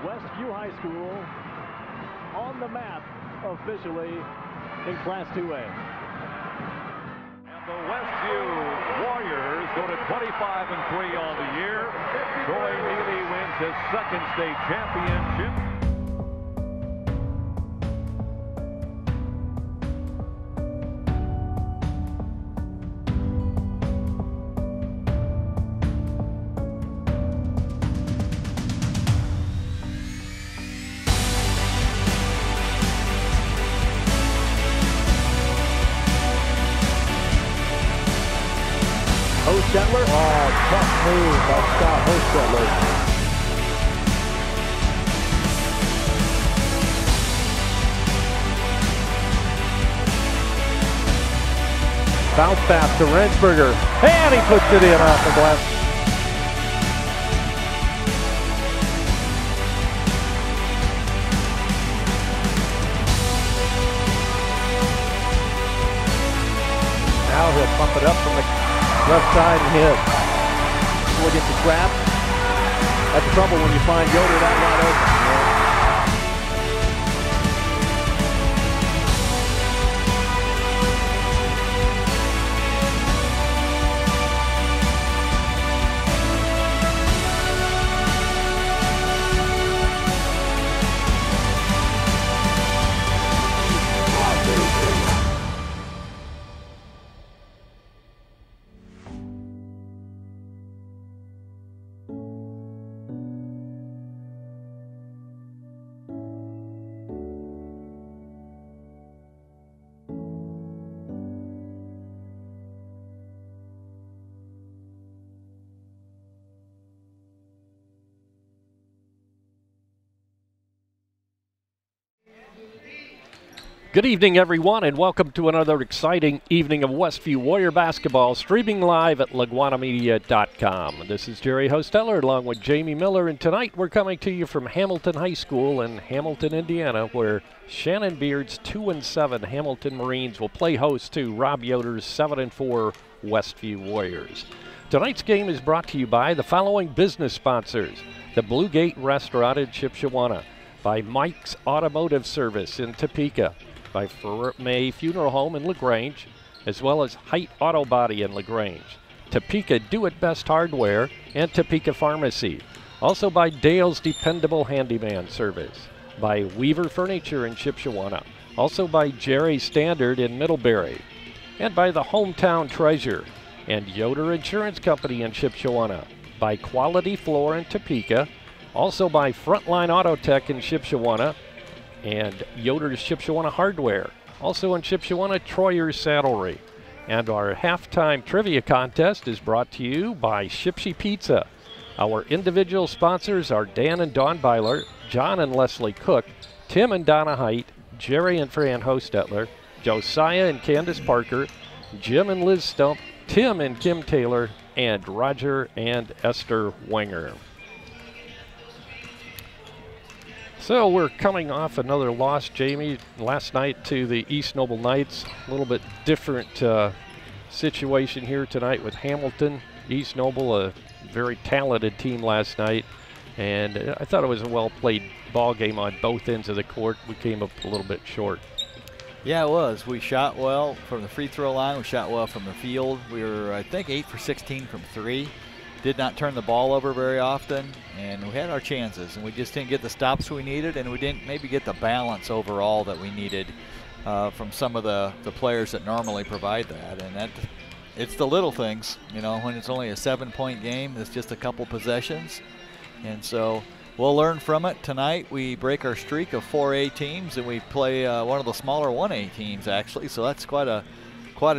Westview High School on the map officially in Class 2A. And the Westview Warriors go to 25-3 on the year. Troy Neely wins his second state championship. Hostetler. Oh, tough move by Scott Hostetler. Bounce pass to Rensberger. And he puts it in off the glass. Now he'll pump it up from the left side and hit. We'll get the trap. That's trouble when you find Yoder that wide open. Good evening, everyone, and welcome to another exciting evening of Westview Warrior basketball, streaming live at LaGuanamedia.com. This is Jerry Hostetler along with Jamie Miller, and tonight we're coming to you from Hamilton High School in Hamilton, Indiana, where Shannon Beard's 2-7 Hamilton Marines will play host to Rob Yoder's 7-4 Westview Warriors. Tonight's game is brought to you by the following business sponsors: the Blue Gate Restaurant in Shipshewana, by Mike's Automotive Service in Topeka, by May Funeral Home in LaGrange, as well as Height Auto Body in LaGrange, Topeka Do-It-Best Hardware, and Topeka Pharmacy. Also by Dale's Dependable Handyman Service, by Weaver Furniture in Shipshewana, also by Jerry Standard in Middlebury, and by the Hometown Treasure and Yoder Insurance Company in Shipshewana, by Quality Floor in Topeka, also by Frontline Auto Tech in Shipshewana, and Yoder's Shipshewana Hardware. Also in Shipshewana, Troyer's Saddlery. And our halftime trivia contest is brought to you by Shipshe Pizza. Our individual sponsors are Dan and Dawn Byler, John and Leslie Cook, Tim and Donna Height, Jerry and Fran Hostetler, Josiah and Candace Parker, Jim and Liz Stump, Tim and Kim Taylor, and Roger and Esther Wenger. So we're coming off another loss, Jamie, last night to the East Noble Knights. A little bit different situation here tonight with Hamilton. East Noble, a very talented team last night, and I thought it was a well-played ball game on both ends of the court. We came up a little bit short. Yeah, it was. We shot well from the free throw line. We shot well from the field. We were, I think, 8 for 16 from 3. Did not turn the ball over very often, and we had our chances, and we just didn't get the stops we needed, and we didn't maybe get the balance overall that we needed from some of the players that normally provide that. And it's the little things, you know, when it's only a 7-point game, it's just a couple possessions. And so we'll learn from it. Tonight we break our streak of 4A teams, and we play one of the smaller 1A teams, actually, so that's quite a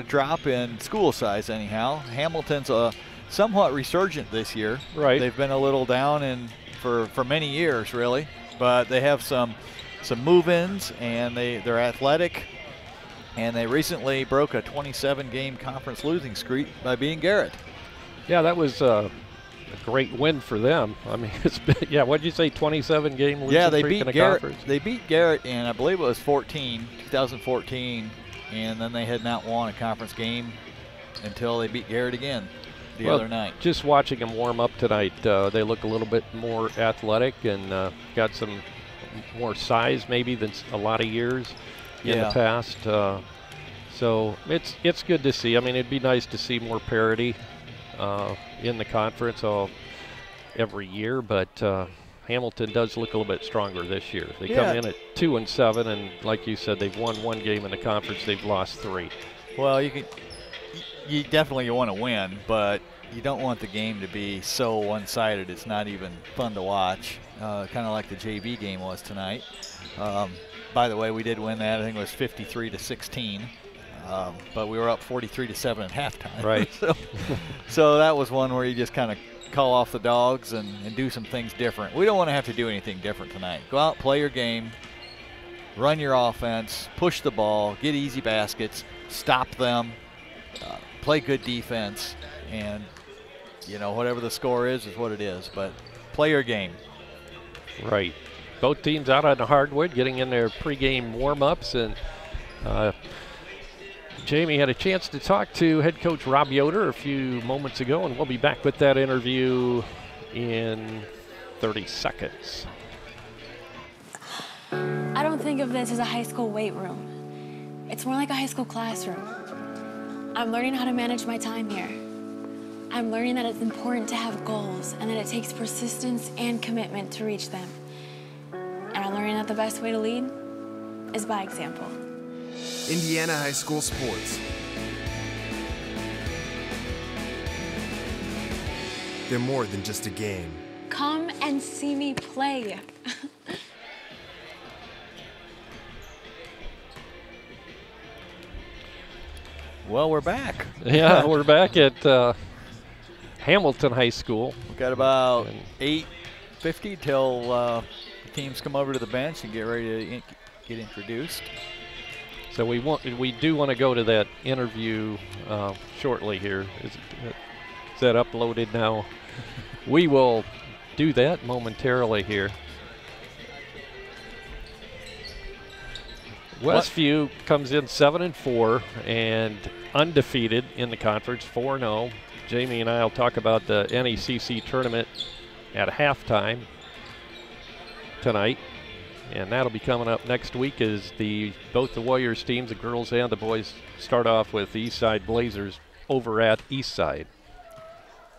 drop in school size anyhow. Hamilton's a somewhat resurgent this year. Right. They've been a little down for many years, really, but they have some move-ins, and they're athletic, and they recently broke a 27-game conference losing streak by beating Garrett. Yeah, that was a great win for them. I mean, it's been, yeah, what'd you say, 27-game losing streak in a conference? They beat Garrett in, I believe it was 2014, and then they had not won a conference game until they beat Garrett again. the other night. Just watching them warm up tonight, they look a little bit more athletic and got some more size maybe than a lot of years in the past. So it's good to see. I mean, it'd be nice to see more parity in the conference every year, but Hamilton does look a little bit stronger this year. They come in at 2-7, and like you said, they've won one game in the conference. They've lost 3. Well, you definitely want to win, but you don't want the game to be so one-sided it's not even fun to watch, kind of like the JV game was tonight. By the way, we did win that. I think it was 53-16, but we were up 43-7 at halftime. Right. so that was one where you just kind of call off the dogs and do some things different. We don't want to have to do anything different tonight. Go out, play your game, run your offense, push the ball, get easy baskets, stop them, play good defense, and whatever the score is what it is, but play your game. Right. Both teams out on the hardwood, getting in their pregame warm-ups, and Jamie had a chance to talk to head coach Rob Yoder a few moments ago, and we'll be back with that interview in 30 seconds. I don't think of this as a high school weight room. It's more like a high school classroom. I'm learning how to manage my time here. I'm learning that it's important to have goals and that it takes persistence and commitment to reach them. And I'm learning that the best way to lead is by example. Indiana High School Sports. They're more than just a game. Come and see me play. Well, we're back. Yeah, we're back at Hamilton High School. We've got about 8:50 till the teams come over to the bench and get ready to get introduced. So we do want to go to that interview shortly here. Is that uploaded now? We will do that momentarily here. Westview comes in 7-4 and undefeated in the conference, 4-0. Jamie and I will talk about the NECC tournament at halftime tonight. And that'll be coming up next week as both the Warriors teams, the girls and the boys, start off with the Eastside Blazers over at Eastside.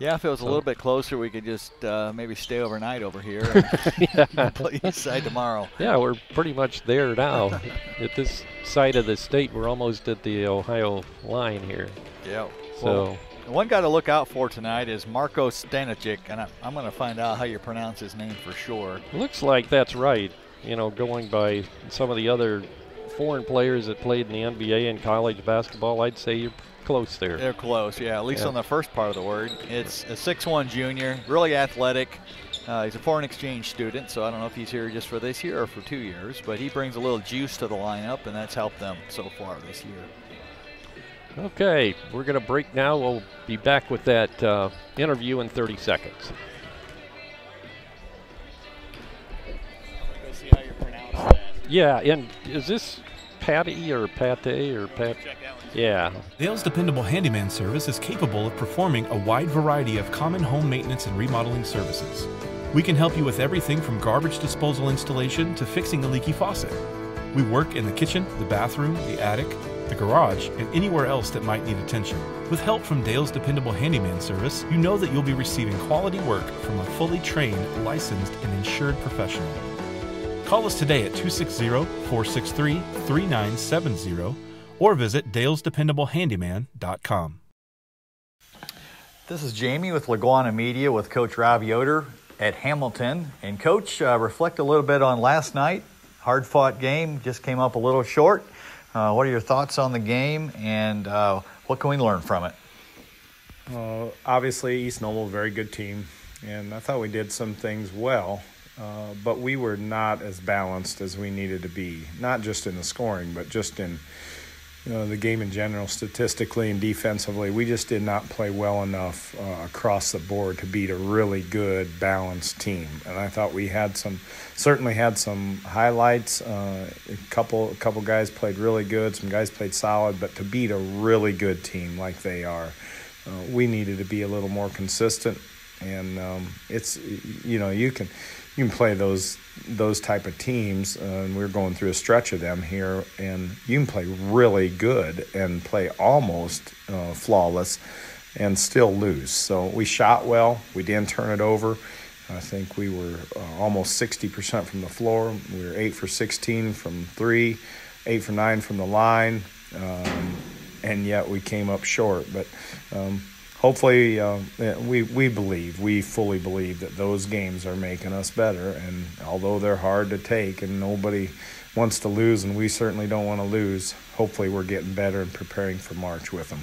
Yeah, if it was a little bit closer, we could just maybe stay overnight over here and play Eastside tomorrow. Yeah, we're pretty much there now. At this side of the state, we're almost at the Ohio line here. Yeah. So one guy to look out for tonight is Marko Stanicic, and I'm going to find out how you pronounce his name for sure. Looks like that's right. Going by some of the other foreign players that played in the NBA and college basketball, I'd say you're close there. They're close, yeah, at least on the first part of the word. It's a 6'1" junior, really athletic. He's a foreign exchange student, so I don't know if he's here just for this year or for 2 years, but he brings a little juice to the lineup, and that's helped them so far this year. Okay, we're going to break now. We'll be back with that interview in 30 seconds. See how you pronounce that. Yeah, and is this Patty or Pate or Pat? Yeah. Dale's Dependable Handyman Service is capable of performing a wide variety of common home maintenance and remodeling services. We can help you with everything from garbage disposal installation to fixing a leaky faucet. We work in the kitchen, the bathroom, the attic, the garage, and anywhere else that might need attention. With help from Dale's Dependable Handyman Service, you know that you'll be receiving quality work from a fully trained, licensed, and insured professional. Call us today at 260-463-3970 or visit dalesdependablehandyman.com. This is Jamie with Laguana Media with Coach Rob Yoder at Hamilton. And Coach, reflect a little bit on last night. Hard-fought game, just came up a little short. What are your thoughts on the game, and what can we learn from it? Obviously, East Noble, a very good team, and I thought we did some things well, but we were not as balanced as we needed to be, not just in the scoring, but just in the game in general, statistically and defensively. We just did not play well enough across the board to beat a really good, balanced team. And I thought we certainly had some highlights. A couple guys played really good. Some guys played solid. But to beat a really good team like they are, we needed to be a little more consistent. And it's, you know, you can play those type of teams, and we're going through a stretch of them here, and you can play really good and play almost flawless and still lose. So we shot well. We didn't turn it over. I think we were almost 60% from the floor. We were 8 for 16 from 3, 8 for 9 from the line, and yet we came up short. But hopefully, we fully believe that those games are making us better. And although they're hard to take and nobody wants to lose, and we certainly don't want to lose, hopefully we're getting better and preparing for March with them.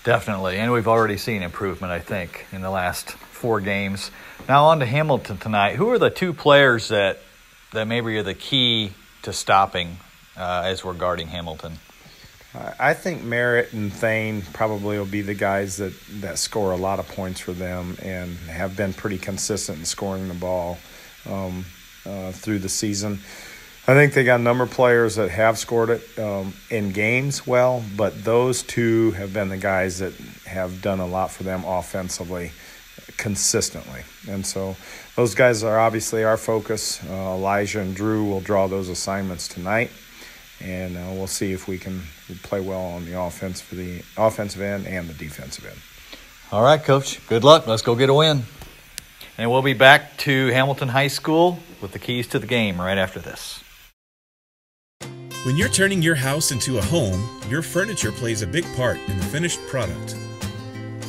Definitely, and we've already seen improvement, I think, in the last 4 games. Now on to Hamilton tonight. Who are the 2 players that maybe are the key to stopping as we're guarding Hamilton? I think Merritt and Thane probably will be the guys that score a lot of points for them and have been pretty consistent in scoring the ball through the season. I think they got a number of players that have scored it in games well, but those 2 have been the guys that have done a lot for them offensively consistently. And so those guys are obviously our focus. Elijah and Drew will draw those assignments tonight, and we'll see if we can play well on the offensive end and the defensive end. All right, Coach. Good luck. Let's go get a win. And we'll be back to Hamilton High School with the keys to the game right after this. When you're turning your house into a home, your furniture plays a big part in the finished product.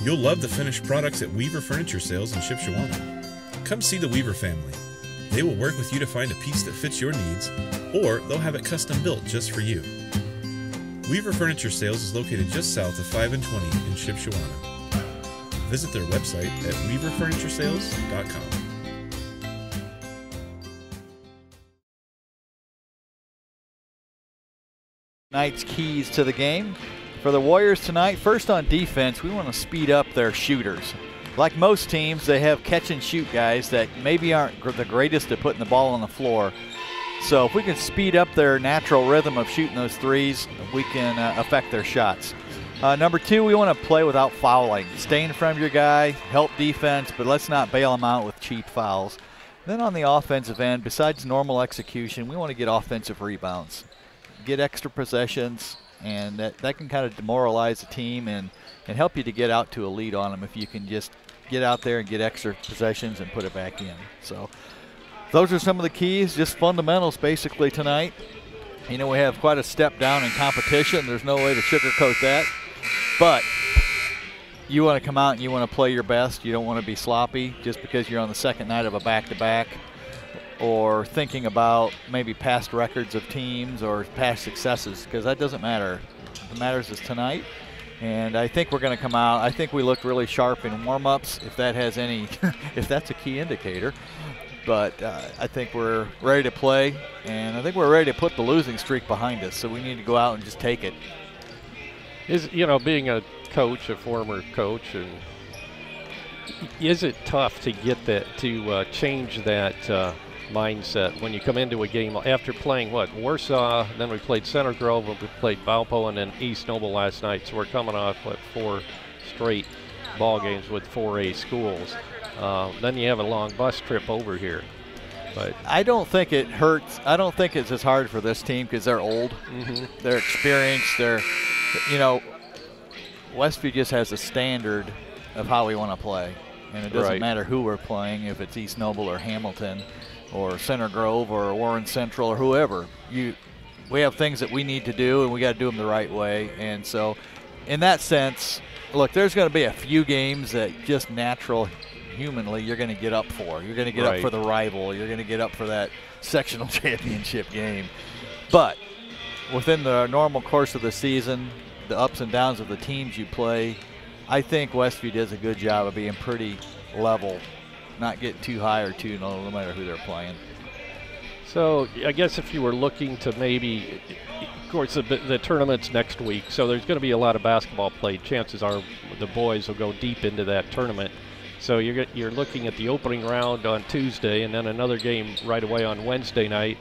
You'll love the finished products at Weaver Furniture Sales in Shipshewana. Come see the Weaver family. They will work with you to find a piece that fits your needs, or they'll have it custom built just for you. Weaver Furniture Sales is located just south of 5 and 20 in Shipshewana. Visit their website at weaverfurnituresales.com. Tonight's keys to the game. For the Warriors tonight, first on defense, we want to speed up their shooters. Like most teams, they have catch-and-shoot guys that maybe aren't the greatest at putting the ball on the floor. So if we can speed up their natural rhythm of shooting those threes, we can affect their shots. Number 2, we want to play without fouling. Stay in front of your guy, help defense, but let's not bail them out with cheap fouls. Then on the offensive end, besides normal execution, we want to get offensive rebounds. Get extra possessions, and that can kind of demoralize the team and help you to get out to a lead on them if you can just get out there and get extra possessions and put it back in. So those are some of the keys, just fundamentals basically tonight. You know, we have quite a step down in competition. There's no way to sugarcoat that. But you want to come out and you want to play your best. You don't want to be sloppy just because you're on the second night of a back-to-back, or thinking about maybe past records of teams or past successes, because that doesn't matter. What matters is tonight, and I think we're going to come out. I think we looked really sharp in warm-ups, if that has any if that's a key indicator. But I think we're ready to play, and I think we're ready to put the losing streak behind us, so we need to go out and just take it. You know, being a coach, a former coach, and is it tough to get that, to change that mindset when you come into a game after playing Warsaw, then we played Center Grove, we played Valpo, and then East Noble last night, so we're coming off 4 straight ball games with 4A schools. Then you have a long bus trip over here. But I don't think it hurts. I don't think it's as hard for this team because they're old, they're experienced, you know, Westview just has a standard of how we want to play, and it doesn't matter who we're playing, if it's East Noble or Hamilton or Center Grove or Warren Central or whoever. We have things that we need to do, and we got to do them the right way. And so in that sense, look, there's going to be a few games that just natural humanly you're going to get up for. You're going to get up for the rival. You're going to get up for that sectional championship game. But within the normal course of the season, the ups and downs of the teams you play, I think Westview does a good job of being pretty level, not getting too high or too low, no matter who they're playing. So I guess if you were looking to maybe, of course, the tournament's next week, so there's going to be a lot of basketball played. Chances are the boys will go deep into that tournament. So you're looking at the opening round on Tuesday, and then another game right away on Wednesday night,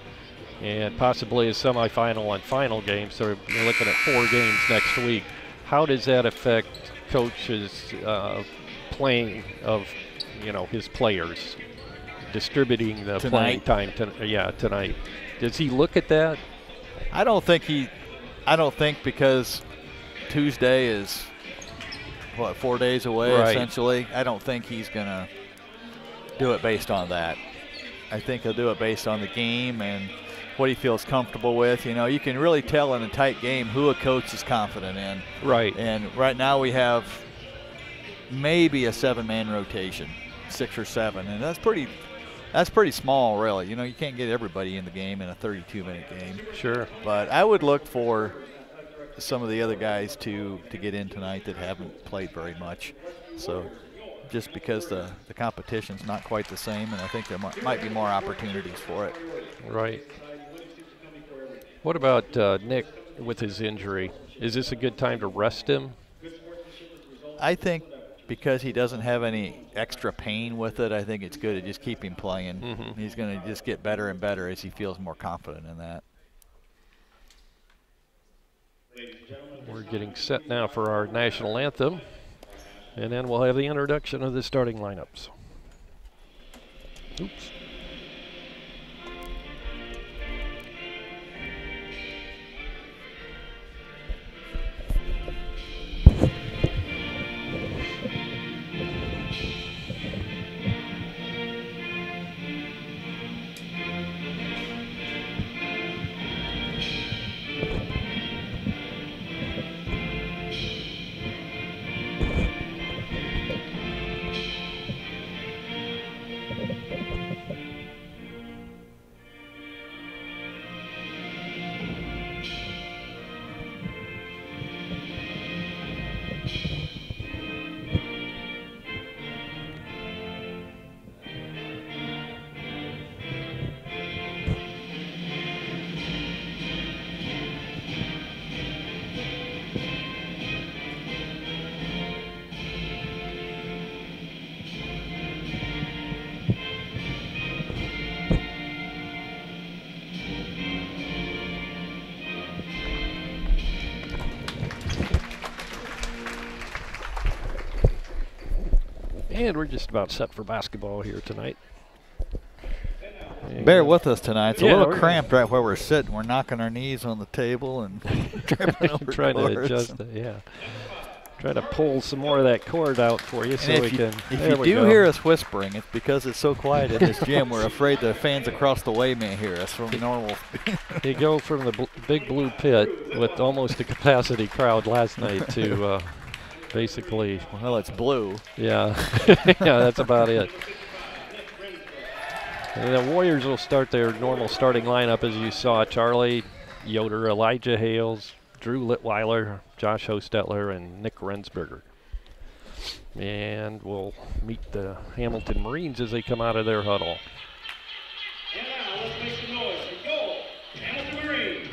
and possibly a semifinal and final game. So you're looking at 4 games next week. How does that affect coach's playing of, his players, distributing the playing time tonight. Does he look at that? I don't think because Tuesday is, 4 days away, essentially. I don't think he's going to do it based on that. I think he'll do it based on the game and what he feels comfortable with. You can really tell in a tight game who a coach is confident in. Right. And right now we have maybe a 7-man rotation, 6 or 7, and that's pretty small, really. You can't get everybody in the game in a 32-minute game. Sure. But I would look for some of the other guys to get in tonight that haven't played very much. So just because the competition's not quite the same, and I think there might be more opportunities for it. Right. What about Nick with his injury? Is this a good time to rest him? I think because he doesn't have any extra pain with it, I think it's good to just keep him playing. Mm-hmm. He's going to just get better and better as he feels more confident in that. We're getting set now for our national anthem, and then we'll have the introduction of the starting lineups. Oops. And we're just about set for basketball here tonight. Bear with us tonight. It's a little cramped right where we're sitting. We're knocking our knees on the table and tripping over trying doors. to adjust it, yeah. Try to pull some more of that cord out for you so we can. If you do hear us whispering, it's because it's so quiet in this gym. We're afraid the fans across the way may hear us from normal. They go from the big blue pit with almost a capacity crowd last night to basically. Well, it's blue. Yeah, yeah, that's about it. And the Warriors will start their normal starting lineup as you saw: Charlie, Yoder, Elijah Hales, Drew Litweiler, Josh Hostetler, and Nick Rensberger. And we'll meet the Hamilton Marines as they come out of their huddle. And now let's make some noise for goal, Hamilton Marines.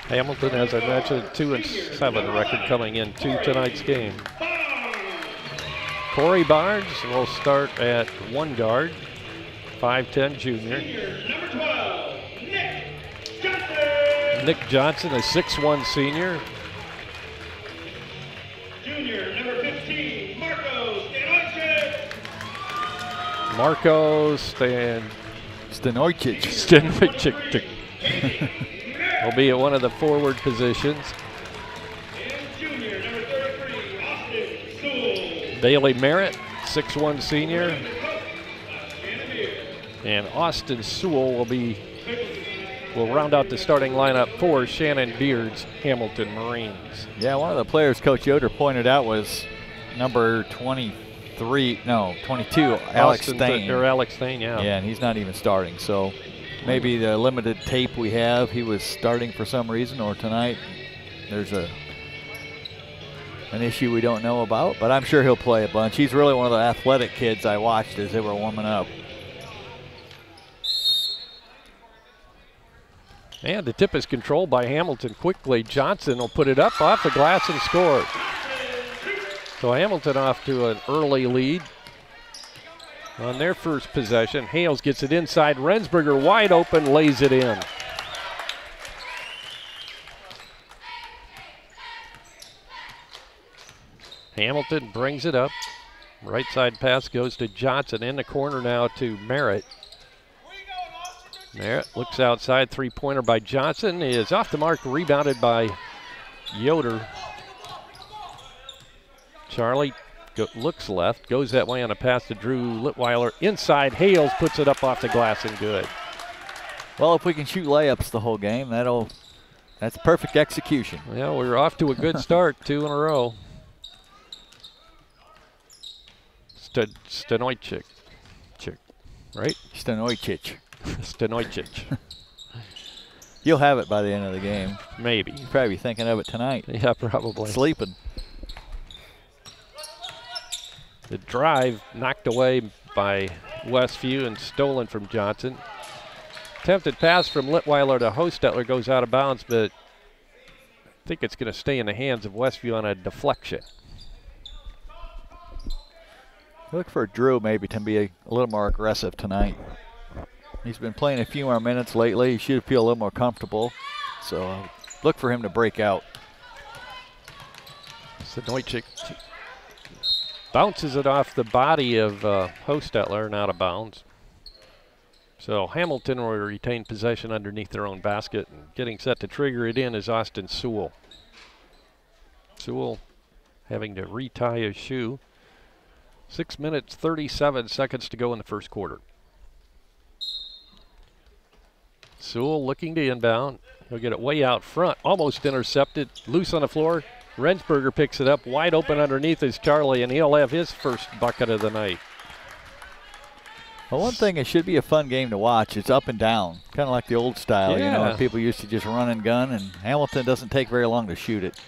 Hamilton, as I mentioned, 2-7 record coming into tonight's game. Corey Barnes will start at one guard, 5'10" junior. Number 12, Nick Johnson. Nick Johnson, a 6'1" senior. Junior, number 15, Marco Stanojcic. Marco Stanojcic will be at one of the forward positions. And junior, number 33, Austin Sewell. Bailey Merritt, 6'1" senior. And Austin Sewell will round out the starting lineup for Shannon Beard's Hamilton Marines. Yeah, one of the players Coach Yoder pointed out was number 22, Alex Stain. Alex Stain, yeah. Yeah, and he's not even starting. So maybe the limited tape we have, he was starting for some reason, or tonight there's an issue we don't know about, but I'm sure he'll play a bunch. He's really one of the athletic kids I watched as they were warming up. And the tip is controlled by Hamilton quickly. Johnson will put it up off the glass and score. So Hamilton off to an early lead on their first possession. Hales gets it inside. Rensberger wide open, lays it in. Hamilton brings it up. Right side pass goes to Johnson. In the corner now to Merritt. Merritt looks outside. Three-pointer by Johnson is off the mark. Rebounded by Yoder. Charlie looks left. Goes that way on a pass to Drew Litweiler. Inside, Hales puts it up off the glass and good. Well, if we can shoot layups the whole game, that's perfect execution. Yeah, we were off to a good start, 2 in a row. Stanojcic, right? Stanojcic. Stanojcic. You'll have it by the end of the game. Maybe. You'll probably be thinking of it tonight. Yeah, probably. Sleeping. The drive knocked away by Westview and stolen from Johnson. Attempted pass from Litweiler to Hostetler goes out of bounds, but I think it's going to stay in the hands of Westview on a deflection. Look for Drew maybe to be a little more aggressive tonight. He's been playing a few more minutes lately. He should feel a little more comfortable. So look for him to break out. Stanojcic bounces it off the body of Hostetler and out of bounds. So Hamilton will retain possession underneath their own basket, and getting set to trigger it in is Austin Sewell. Sewell having to retie his shoe. 6 minutes, 37 seconds to go in the first quarter. Sewell looking to inbound. He'll get it way out front, almost intercepted, loose on the floor. Rensberger picks it up, wide open underneath is Charlie, and he'll have his first bucket of the night. Well, one thing, it should be a fun game to watch. It's up and down, kind of like the old style, Yeah. you know, when people used to just run and gun, and Hamilton doesn't take very long to shoot it.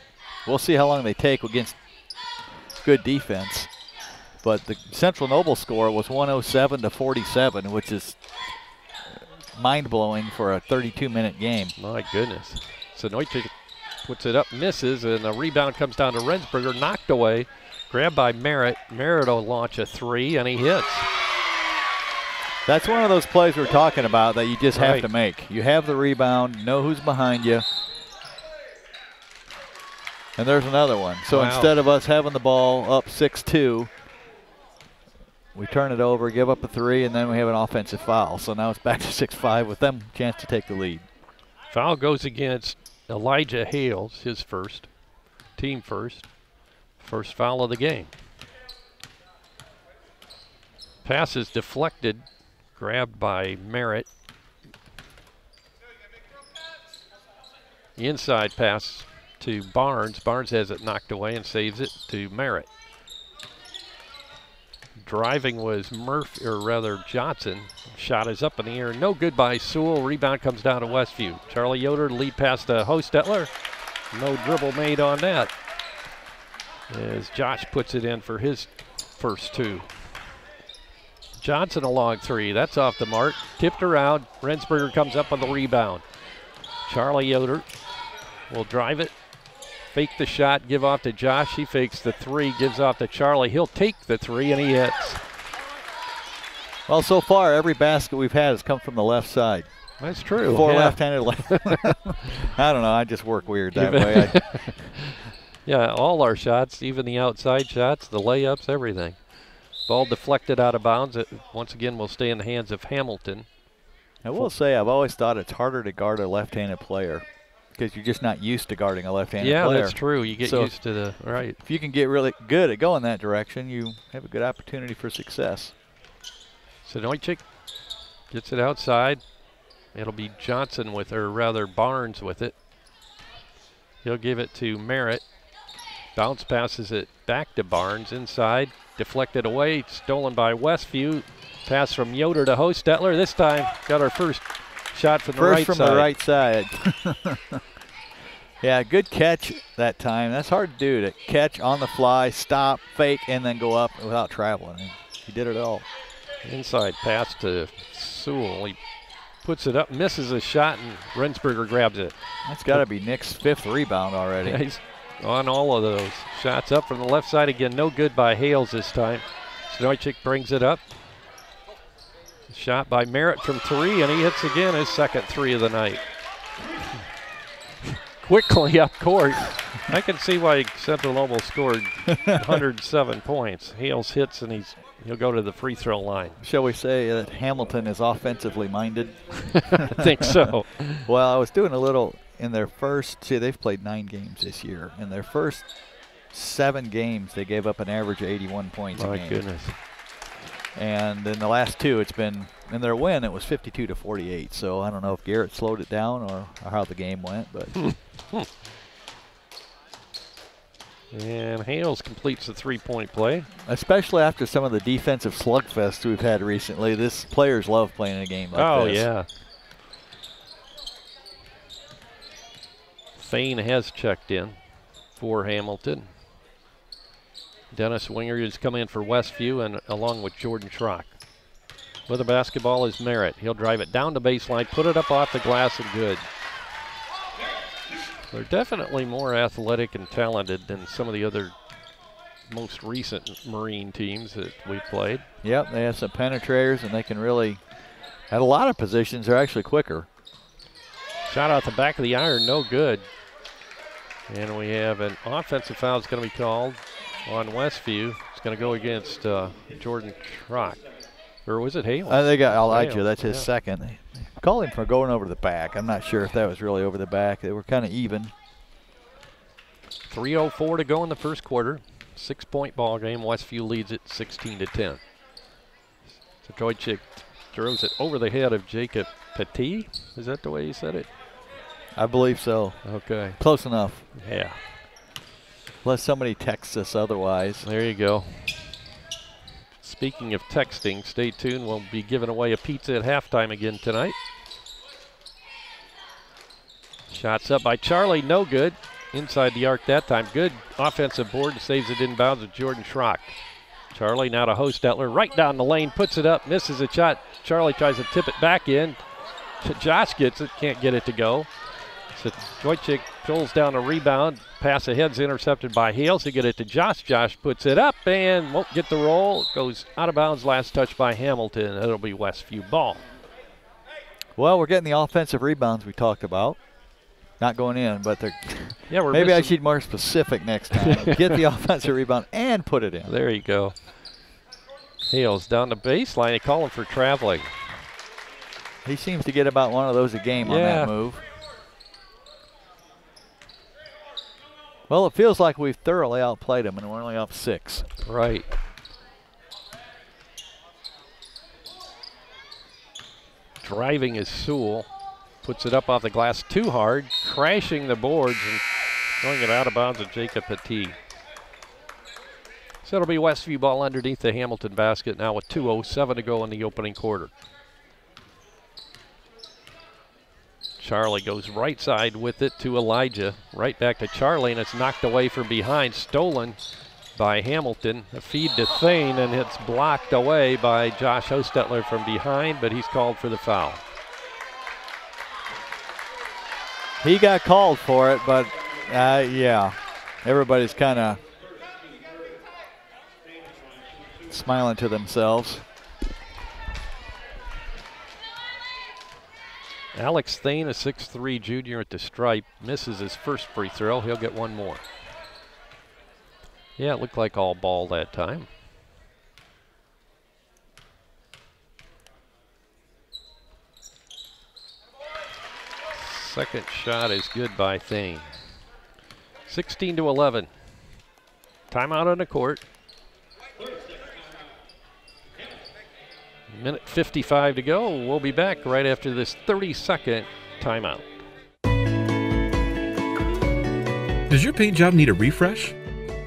We'll see how long they take against good defense. But the Central Noble score was 107-47, which is mind-blowing for a 32-minute game. My goodness. Stanojcic puts it up, misses, and the rebound comes down to Rensberger, knocked away, grabbed by Merritt. Merritt will launch a three, and he hits. That's one of those plays we're talking about that you just have Right. to make. You have the rebound, know who's behind you. And there's another one. So Wow. instead of us having the ball up 6-2, we turn it over, give up a three, and then we have an offensive foul. So now it's back to 6-5 with them a chance to take the lead. Foul goes against Elijah Hales, his first, team first foul of the game. Pass is deflected, grabbed by Merritt. The inside pass to Barnes. Barnes has it knocked away and saves it to Merritt. Driving was Johnson. Shot is up in the air. No good by Sewell. Rebound comes down to Westview. Charlie Yoder, lead pass to Hostetler. No dribble made on that, as Josh puts it in for his first two. Johnson a long three. That's off the mark. Tipped around. Rensberger comes up on the rebound. Charlie Yoder will drive it. Fake the shot, give off to Josh. He fakes the three, gives off to Charlie. He'll take the three, and he hits. Well, so far, every basket we've had has come from the left side. That's true. Four Yeah. left-handed. I don't know. I just work weird that way. Yeah, all our shots, even the outside shots, the layups, everything. Ball deflected out of bounds. It once again will stay in the hands of Hamilton. I will say, I've always thought it's harder to guard a left-handed player because you're just not used to guarding a left-handed player. Yeah, that's true. You get used to the, right. If you can get really good at going that direction, you have a good opportunity for success. Stanojcic gets it outside. It'll be Johnson with, or rather Barnes with it. He'll give it to Merritt. Bounce passes it back to Barnes inside. Deflected away, stolen by Westview. Pass from Yoder to Hostetler. This time got our first shot from the right side. First from the right side. Yeah, good catch that time. That's hard to do, to catch on the fly, stop, fake, and then go up without traveling. He did it all. Inside pass to Sewell. He puts it up, misses a shot, and Rensberger grabs it. That's got to be Nick's fifth rebound already. Yeah, he's on all of those. Shots up from the left side again. No good by Hales this time. Stanojcic brings it up. Shot by Merritt from three, and he hits again his second three of the night. quickly up court. I can see why Central Noble scored 107 points. Hales hits and he'll go to the free throw line. Shall we say that Hamilton is offensively minded? I think so. Well, I was doing a little in their first, they've played 9 games this year. In their first 7 games, they gave up an average of 81 points a game. My goodness. And in the last 2, it's been, in their win, it was 52-48. So I don't know if Garrett slowed it down or how the game went, but. And Hales completes the 3-point play. Especially after some of the defensive slugfests we've had recently. Players love playing a game like this. Oh, yeah. Thane has checked in for Hamilton. Dennis Winger has come in for Westview, and along with Jordan Schrock. With the basketball is Merritt. He'll drive it down to baseline, put it up off the glass, and good. They're definitely more athletic and talented than some of the other most recent Marine teams that we've played. Yep, they have some penetrators, and they can really, at a lot of positions, they're actually quicker. Shot out the back of the iron, no good. And we have an offensive foul that's going to be called on Westview. It's going to go against Jordan Schrock. Or was it Hales? They got Elijah. That's his second. They called him for going over the back. I'm not sure if that was really over the back. They were kind of even. 3:04 to go in the first quarter. 6-point ball game. Westview leads it 16-10. So Trojcik throws it over the head of Jacob Petit. Is that the way you said it? I believe so. Okay. Close enough. Yeah. Unless somebody texts us otherwise. There you go. Speaking of texting, stay tuned. We'll be giving away a pizza at halftime again tonight. Shots up by Charlie, no good. Inside the arc that time. Good offensive board and saves it inbounds with Jordan Schrock. Charlie now to Hostetler, right down the lane, puts it up, misses a shot. Charlie tries to tip it back in. Josh gets it, can't get it to go. So Trojcik pulls down a rebound. Pass ahead's intercepted by Hales. They get it to Josh. Josh puts it up and won't get the roll. It goes out of bounds. Last touch by Hamilton. It'll be Westview ball. Well, we're getting the offensive rebounds we talked about. Not going in, but they're. Yeah, maybe I should be more specific next time. Get the offensive rebound and put it in. There you go. Hales down the baseline. They call him for traveling. He seems to get about one of those a game on that move. Well, it feels like we've thoroughly outplayed him, and we're only up 6. Right. Driving is Sewell. Puts it up off the glass too hard, crashing the boards and throwing it out of bounds with Jacob Petit. So it'll be Westview ball underneath the Hamilton basket now with 2:07 to go in the opening quarter. Charlie goes right side with it to Elijah. Right back to Charlie, and it's knocked away from behind. Stolen by Hamilton. A feed to Thane, and it's blocked away by Josh Hostetler from behind, but he's called for the foul. He got called for it, but yeah, everybody's kind of smiling to themselves. Alex Thane, a 6'3" junior at the stripe, misses his first free throw. He'll get one more. Yeah, it looked like all ball that time. Second shot is good by Thane. 16-11. Timeout on the court. Minute 55 to go. We'll be back right after this 30-second timeout. Does your paint job need a refresh?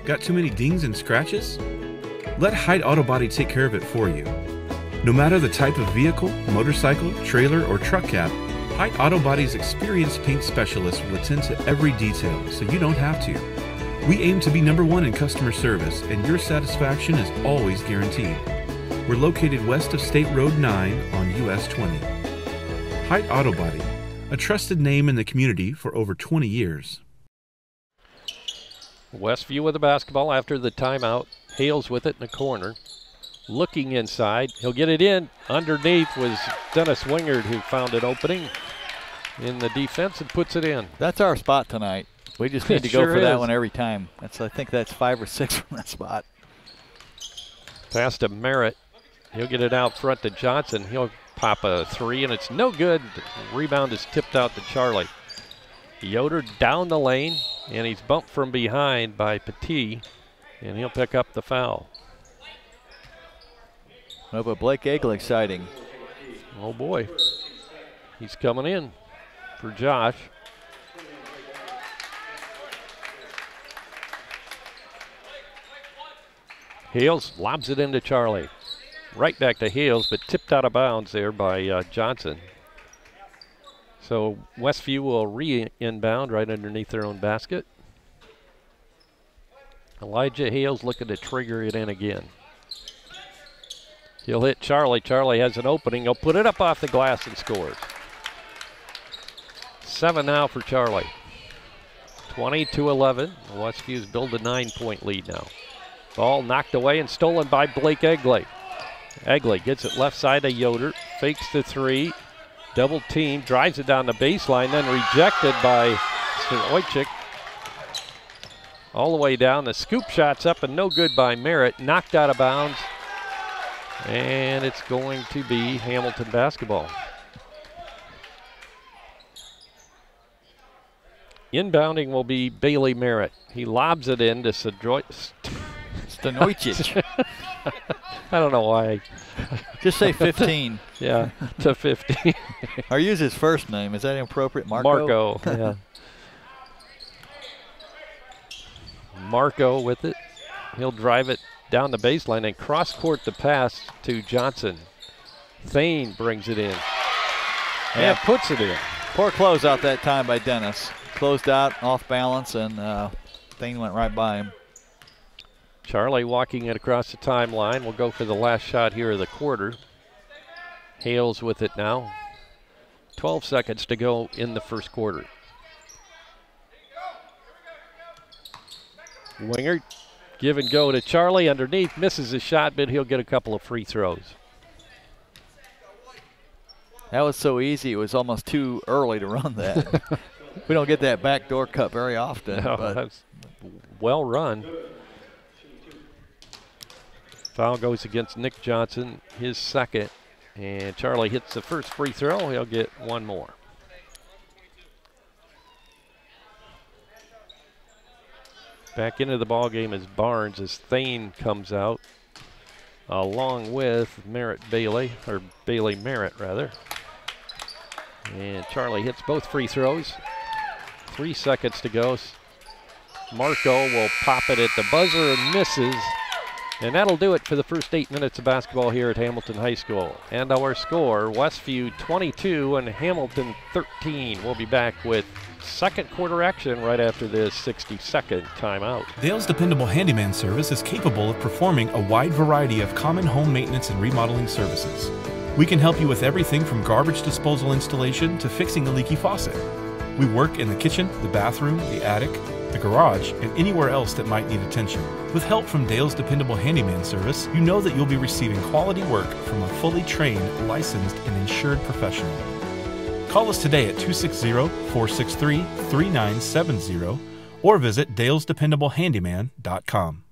Got too many dings and scratches? Let Hyde Auto Body take care of it for you. No matter the type of vehicle, motorcycle, trailer, or truck cab, Hyde Auto Body's experienced paint specialists will attend to every detail so you don't have to. We aim to be #1 in customer service, and your satisfaction is always guaranteed. We're located west of State Road 9 on US 20. Hyde Auto Body, a trusted name in the community for over 20 years. Westview with the basketball after the timeout. Hales with it in the corner. Looking inside. He'll get it in. Underneath was Dennis Wingard, who found an opening. in the defense and puts it in. That's our spot tonight. We just need to go Sure for that is. one every time. I think that's 5 or 6 from that spot. Pass to Merritt. He'll get it out front to Johnson. He'll pop a 3, and it's no good. Rebound is tipped out to Charlie. Yoder down the lane, and he's bumped from behind by Petit, and he'll pick up the foul. Oh, but Blake Egley sighting. Oh boy, he's coming in for Josh. Hales lobs it into Charlie. Right back to Hales, but tipped out of bounds there by Johnson. So Westview will re-inbound right underneath their own basket. Elijah Hales looking to trigger it in again. He'll hit Charlie. Charlie has an opening. He'll put it up off the glass and scores. 7 now for Charlie. 20-11. Westview's build a 9-point lead now. Ball knocked away and stolen by Blake Egley. Egley gets it left side to Yoder. Fakes the 3. Double team. Drives it down the baseline. Then rejected by Stoychik. All the way down. The scoop shot's up and no good by Merritt. Knocked out of bounds. And it's going to be Hamilton basketball. Inbounding will be Bailey Merritt. He lobs it in to Stoychik. I don't know why. Just say 15. Yeah, to 15. Or use his first name. Is that inappropriate? Marco, yeah. Marco with it. He'll drive it down the baseline and cross-court the pass to Johnson. Thane brings it in. Yeah. And puts it in. Poor closeout that time by Dennis. Closed out, off balance, and Thane went right by him. Charlie walking it across the timeline. We'll go for the last shot here of the quarter. Hales with it now. 12 seconds to go in the first quarter. Wingert, give and go to Charlie underneath. Misses a shot, but he'll get a couple of free throws. That was so easy, it was almost too early to run that. We don't get that backdoor cut very often. No, but that's well run. Foul goes against Nick Johnson, his second. And Charlie hits the first free throw. He'll get one more. Back into the ball game is Barnes as Thane comes out, along with Bailey Merritt rather. And Charlie hits both free throws. 3 seconds to go. Marco will pop it at the buzzer and misses. And that'll do it for the first 8 minutes of basketball here at Hamilton High School. And our score, Westview 22 and Hamilton 13. We'll be back with second quarter action right after this 60-second timeout. Dale's Dependable Handyman Service is capable of performing a wide variety of common home maintenance and remodeling services. We can help you with everything from garbage disposal installation to fixing a leaky faucet. We work in the kitchen, the bathroom, the attic, the garage, and anywhere else that might need attention. With help from Dale's Dependable Handyman Service, you know that you'll be receiving quality work from a fully trained, licensed, and insured professional. Call us today at 260-463-3970 or visit dalesdependablehandyman.com.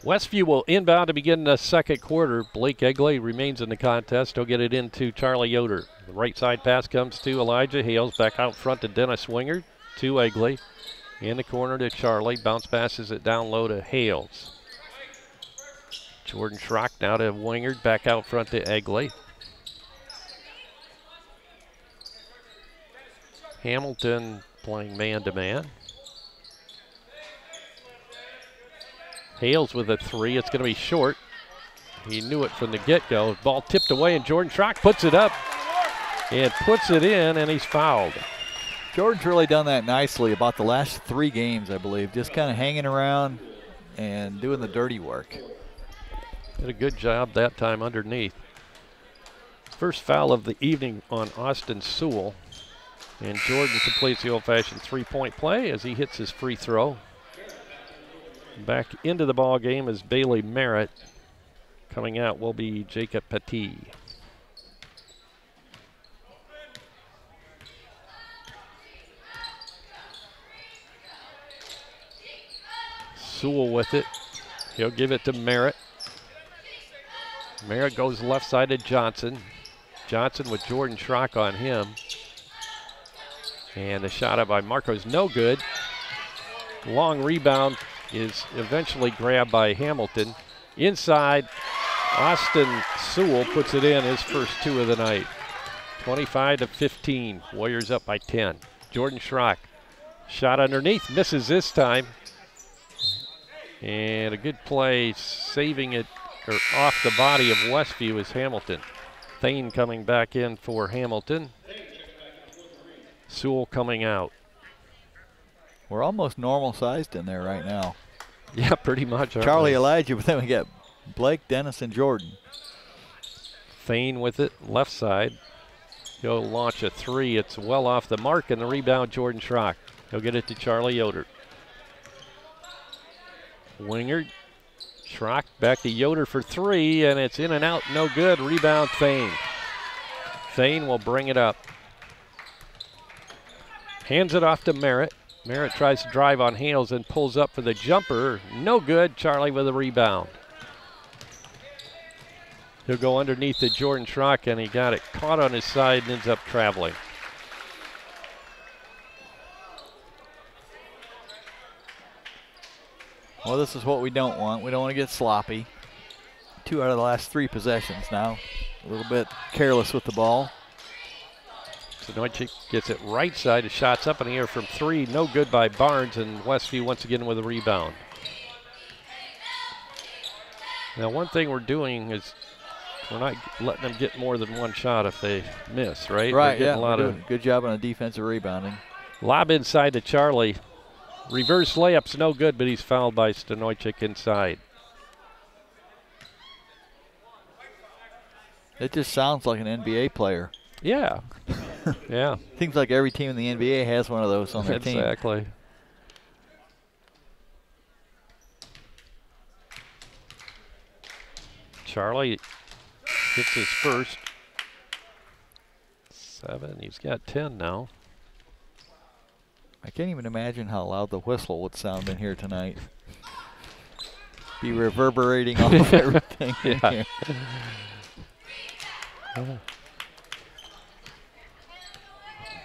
Westview will inbound to begin the second quarter. Blake Egley remains in the contest. He'll get it into Charlie Yoder. The right side pass comes to Elijah Hales. Back out front to Dennis Wingard. To Egley. In the corner to Charlie. Bounce passes it down low to Hales. Jordan Schrock now to Wingard. Back out front to Egley. Hamilton playing man-to-man. Hales with a 3. It's going to be short. He knew it from the get-go. Ball tipped away, and Jordan Schrock puts it up. and puts it in, and he's fouled. Jordan's really done that nicely about the last 3 games, I believe. Just kind of hanging around and doing the dirty work. Did a good job that time underneath. First foul of the evening on Austin Sewell. And Jordan completes the old-fashioned three-point play as he hits his free throw. Back into the ball game is Bailey Merritt. Coming out will be Jacob Petit. Sewell with it. He'll give it to Merritt. Merritt goes left side to Johnson. Johnson with Jordan Schrock on him. And the shot up by Marcos, no good. Long rebound is eventually grabbed by Hamilton. Inside, Austin Sewell puts it in, his first 2 of the night. 25-15, Warriors up by 10. Jordan Schrock, shot underneath, misses this time. And a good play, saving it or off the body of Westview is Hamilton. Thane coming back in for Hamilton. Sewell coming out. We're almost normal sized in there right now. Yeah, pretty much. Charlie, Elijah, but then we got Blake, Dennis, and Jordan. Thane with it, left side. He'll launch a 3. It's well off the mark, and the rebound, Jordan Schrock. He'll get it to Charlie Yoder. Wingard, Schrock back to Yoder for 3, and it's in and out, no good. Rebound, Thane. Thane will bring it up. Hands it off to Merritt. Merritt tries to drive on Hales and pulls up for the jumper. No good. Charlie with a rebound. He'll go underneath to Jordan Schrock, and he got it caught on his side and ends up traveling. Well, this is what we don't want. We don't want to get sloppy. 2 out of the last 3 possessions now. A little bit careless with the ball. Stanoychik gets it right side. His shot's up in the air from 3. No good by Barnes, and Westview once again with a rebound. Now, one thing we're doing is we're not letting them get more than 1 shot if they miss, right? Right, yeah. A lot of good job on the defensive rebounding. Lob inside to Charlie. Reverse layup's no good, but he's fouled by Stanoychik inside. It just sounds like an NBA player. Yeah. Yeah. Seems like every team in the NBA has one of those on their team. Exactly. Charlie gets his first. 7. He's got 10 now. I can't even imagine how loud the whistle would sound in here tonight. Be reverberating off everything in here.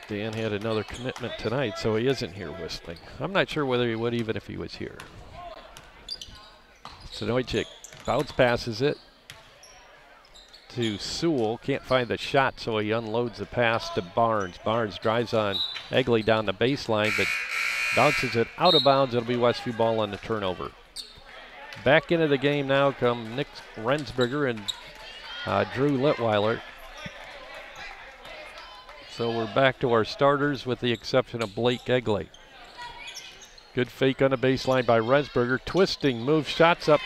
Dan had another commitment tonight, so he isn't here whistling. I'm not sure whether he would even if he was here. Stanoychik bounce passes it to Sewell. Can't find the shot, so he unloads the pass to Barnes. Barnes drives on Egley down the baseline, but bounces it out of bounds. It'll be Westview ball on the turnover. Back into the game now come Nick Rensberger and Drew Litweiler. So we're back to our starters with the exception of Blake Egley. Good fake on the baseline by Rensberger. Twisting, moves, shots up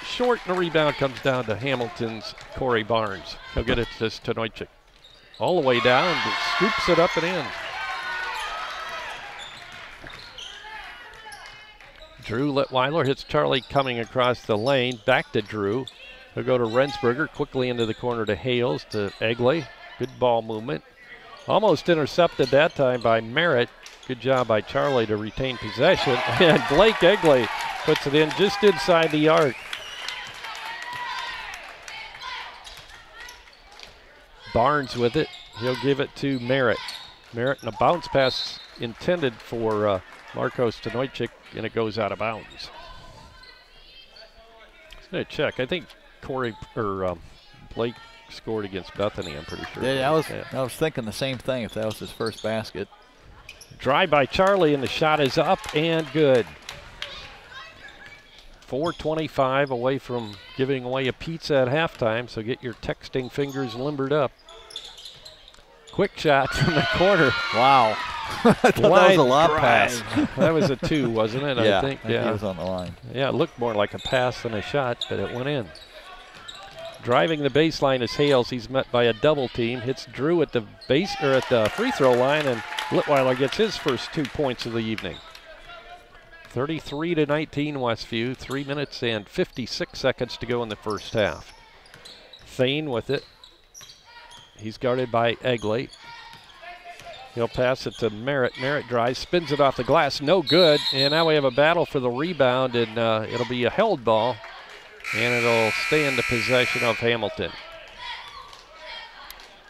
short, and the rebound comes down to Hamilton's Corey Barnes. He'll get it to Stanoychik. All the way down, scoops it up and in. Drew Litweiler hits Charlie coming across the lane. Back to Drew. He'll go to Rensberger, quickly into the corner to Hales, to Egley. Good ball movement. Almost intercepted that time by Merritt. Good job by Charlie to retain possession. And Blake Egley puts it in just inside the arc. Barnes with it. He'll give it to Merritt. Merritt and a bounce pass intended for Marko Stanoychik, and it goes out of bounds. Just going to check. I think Blake scored against Bethany, I'm pretty sure. Yeah, I was thinking the same thing if that was his first basket. Drive by Charlie, and the shot is up and good. 4:25 away from giving away a pizza at halftime, so get your texting fingers limbered up. Quick quick shot from the corner. Wow. I thought that was a lob pass. That was a 2, wasn't it? Yeah, I think. he was on the line. Yeah, it looked more like a pass than a shot, but it went in. Driving the baseline is Hales. He's met by a double team. Hits Drew at the at the free throw line, and Litweiler gets his first 2 points of the evening. 33-19 Westview. 3 minutes and 56 seconds to go in the first half. Thane with it. He's guarded by Egley. He'll pass it to Merritt. Merritt drives, spins it off the glass, no good. And now we have a battle for the rebound, and it'll be a held ball, and it'll stay in the possession of Hamilton.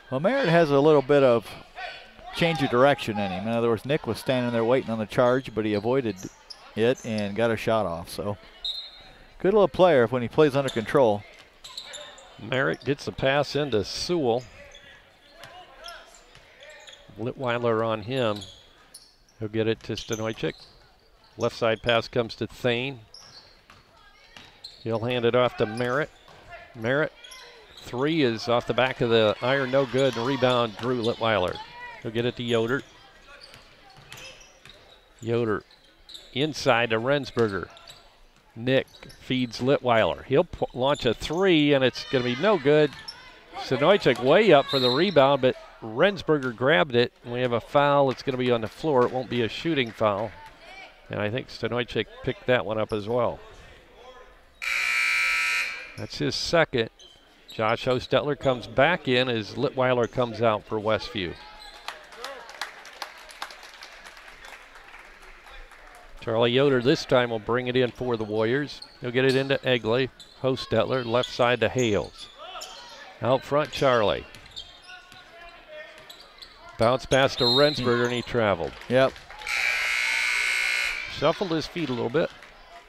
Well, Merritt has a little bit of change of direction in him. In other words, Nick was standing there waiting on the charge, but he avoided it and got a shot off. So good little player when he plays under control. Merritt gets the pass into Sewell. Litweiler on him. He'll get it to Stanojczyk. Left side pass comes to Thane. He'll hand it off to Merritt. Merritt, 3 is off the back of the iron, no good. And rebound, Drew Litweiler. He'll get it to Yoder. Yoder inside to Rensberger. Nick feeds Litweiler. He'll launch a 3, and it's going to be no good. Stanojczyk way up for the rebound, but Rensberger grabbed it. We have a foul. It's going to be on the floor. It won't be a shooting foul. And I think Stanojczyk picked that one up as well. That's his second. Josh Hostetler comes back in as Litweiler comes out for Westview. Charlie Yoder this time will bring it in for the Warriors. He'll get it into Egley. Hostetler left side to Hales. Out front, Charlie. Bounce pass to Rensberger, and he traveled. Yep. Shuffled his feet a little bit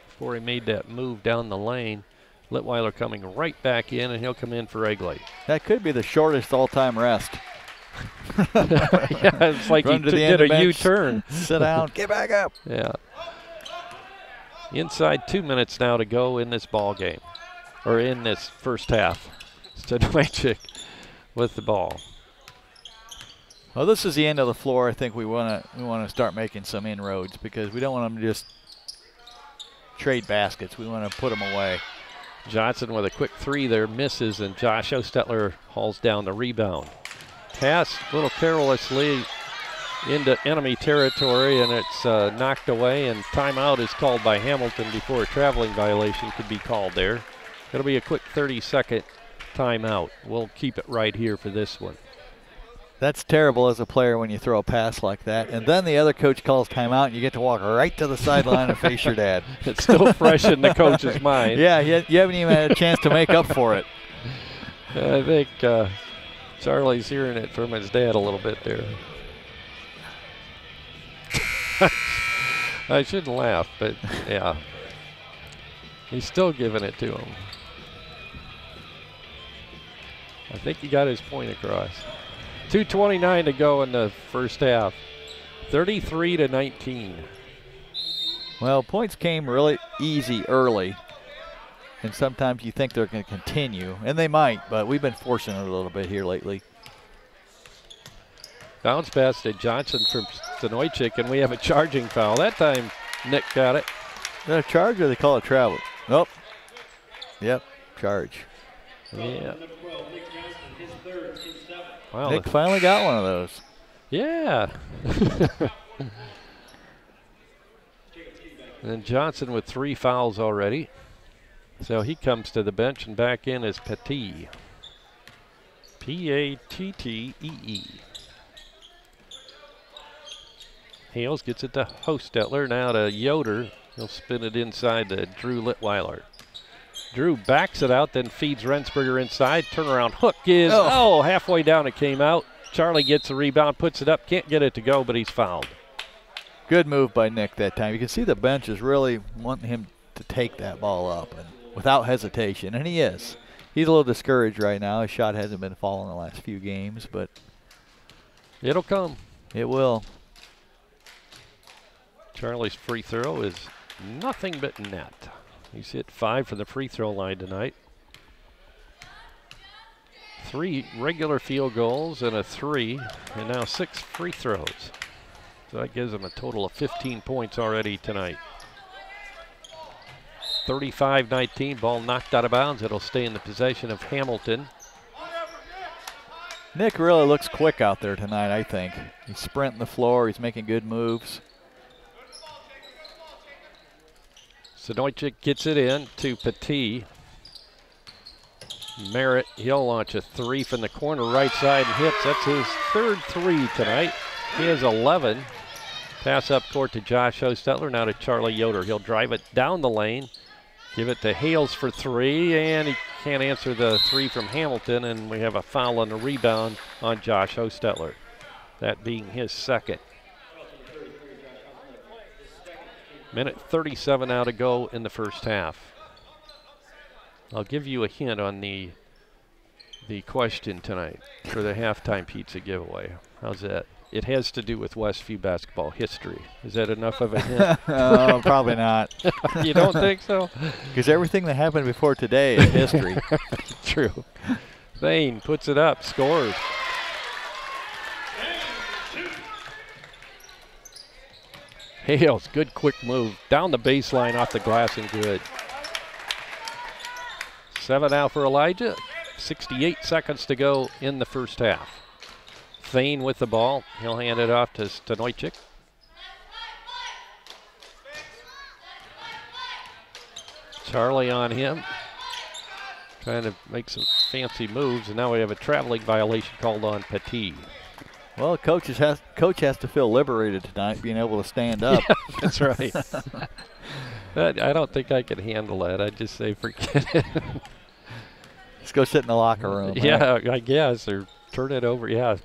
before he made that move down the lane. Litweiler coming right back in, and he'll come in for Egley. That could be the shortest all-time rest. Yeah, it's like he did a U-turn. Sit down, get back up. Yeah. Inside 2 minutes now to go in this ball game, or in this first half. Stanojczyk with the ball. Well, this is the end of the floor. I think we want to start making some inroads because we don't want them to just trade baskets. We want to put them away. Johnson with a quick 3 there, misses, and Josh Hostetler hauls down the rebound. Pass a little carelessly into enemy territory, and it's knocked away, and timeout is called by Hamilton before a traveling violation could be called there. It'll be a quick 30-second timeout. We'll keep it right here for this one. That's terrible as a player when you throw a pass like that. And then the other coach calls timeout, and you get to walk right to the sideline and face your dad. It's still fresh in the coach's mind. Yeah, you haven't even had a chance to make up for it. I think Charlie's hearing it from his dad a little bit there. I shouldn't laugh, but yeah. He's still giving it to him. I think he got his point across. 2:29 to go in the first half. 33-19. Well, points came really easy early. And sometimes you think they're going to continue. And they might, but we've been forcing it a little bit here lately. Bounce pass to Johnson from Stanojczyk, and we have a charging foul. That time, Nick got it. Is that a charge or they call it travel? Nope. Yep, charge. Yeah. Wow, Nick finally got one of those. Yeah. And Johnson with 3 fouls already. So he comes to the bench, and back in is Pattee. Pattee. Hales gets it to Hostetler, now to Yoder. He'll spin it inside to Drew Litweiler. Drew backs it out, then feeds Rensberger inside. Turnaround hook is, halfway down it came out. Charlie gets the rebound, puts it up, can't get it to go, but he's fouled. Good move by Nick that time. You can see the bench is really wanting him to take that ball up and without hesitation, and he is. He's a little discouraged right now. His shot hasn't been falling the last few games, but it'll come. It will. Charlie's free throw is nothing but net. He's hit 5 from the free throw line tonight. 3 regular field goals and a 3, and now 6 free throws. So that gives them a total of 15 points already tonight. 35-19, ball knocked out of bounds. It'll stay in the possession of Hamilton. Nick really looks quick out there tonight, I think. He's sprinting the floor. He's making good moves. Stoychik gets it in to Petit. Merritt, he'll launch a 3 from the corner right side and hits. That's his 3rd 3 tonight. He has 11. Pass up court to Josh Hostetler, now to Charlie Yoder. He'll drive it down the lane, give it to Hales for 3, and he can't answer the 3 from Hamilton, and we have a foul on the rebound on Josh Hostetler, that being his 2nd. Minute 37 now to go in the first half. I'll give you a hint on the question tonight for the halftime pizza giveaway. How's that? It has to do with Westview basketball history. Is that enough of a hint? Probably not. You don't think so? Because everything that happened before today is history. True. Thane puts it up, scores. Hales, good quick move. Down the baseline off the glass and good. 7 now for Elijah. 68 seconds to go in the first half. Thane with the ball. He'll hand it off to Stoychik. Charlie on him. Trying to make some fancy moves, and now we have a traveling violation called on Petit. Well, coach has to feel liberated tonight, being able to stand up. Yeah, that's right. I don't think I can handle that. I'd just say forget it. Just go sit in the locker room. Yeah, right? I guess, or turn it over. Yeah.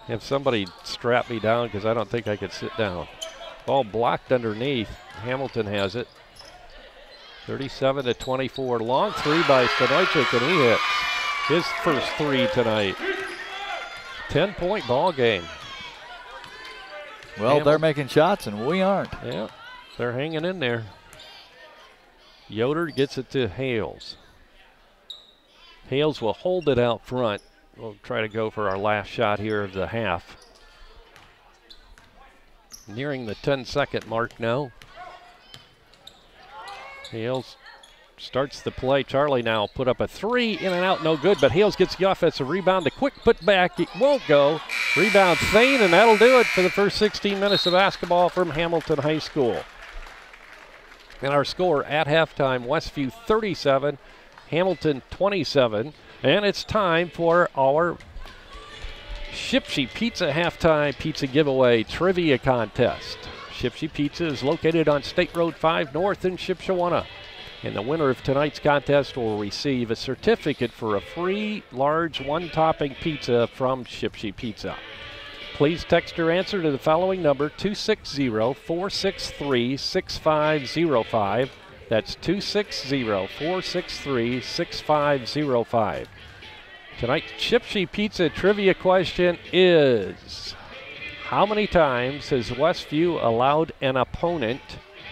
Have somebody strap me down because I don't think I could sit down. Ball blocked underneath. Hamilton has it. 37-24. Long 3 by Stoychik, and he hits his first 3 tonight. 10-point ball game. Well, they're making shots, and we aren't. Yeah, they're hanging in there. Yoder gets it to Hales. Hales will hold it out front. We'll try to go for our last shot here of the half. Nearing the 10-second mark now. Hales starts the play. Charlie now put up a 3, in and out, no good, but Hales gets the offensive rebound. A quick put back, it won't go. Rebound Thane, and that'll do it for the first 16 minutes of basketball from Hamilton High School. And our score at halftime, Westview 37, Hamilton 27. And it's time for our Shipsy Pizza halftime pizza giveaway trivia contest. Shipsy Pizza is located on State Road 5 North in Shipshewana. And the winner of tonight's contest will receive a certificate for a free large one-topping pizza from Shipsy Pizza. Please text your answer to the following number, 260-463-6505. That's 260-463-6505. Tonight's Shipsy Pizza trivia question is, how many times has Westview allowed an opponent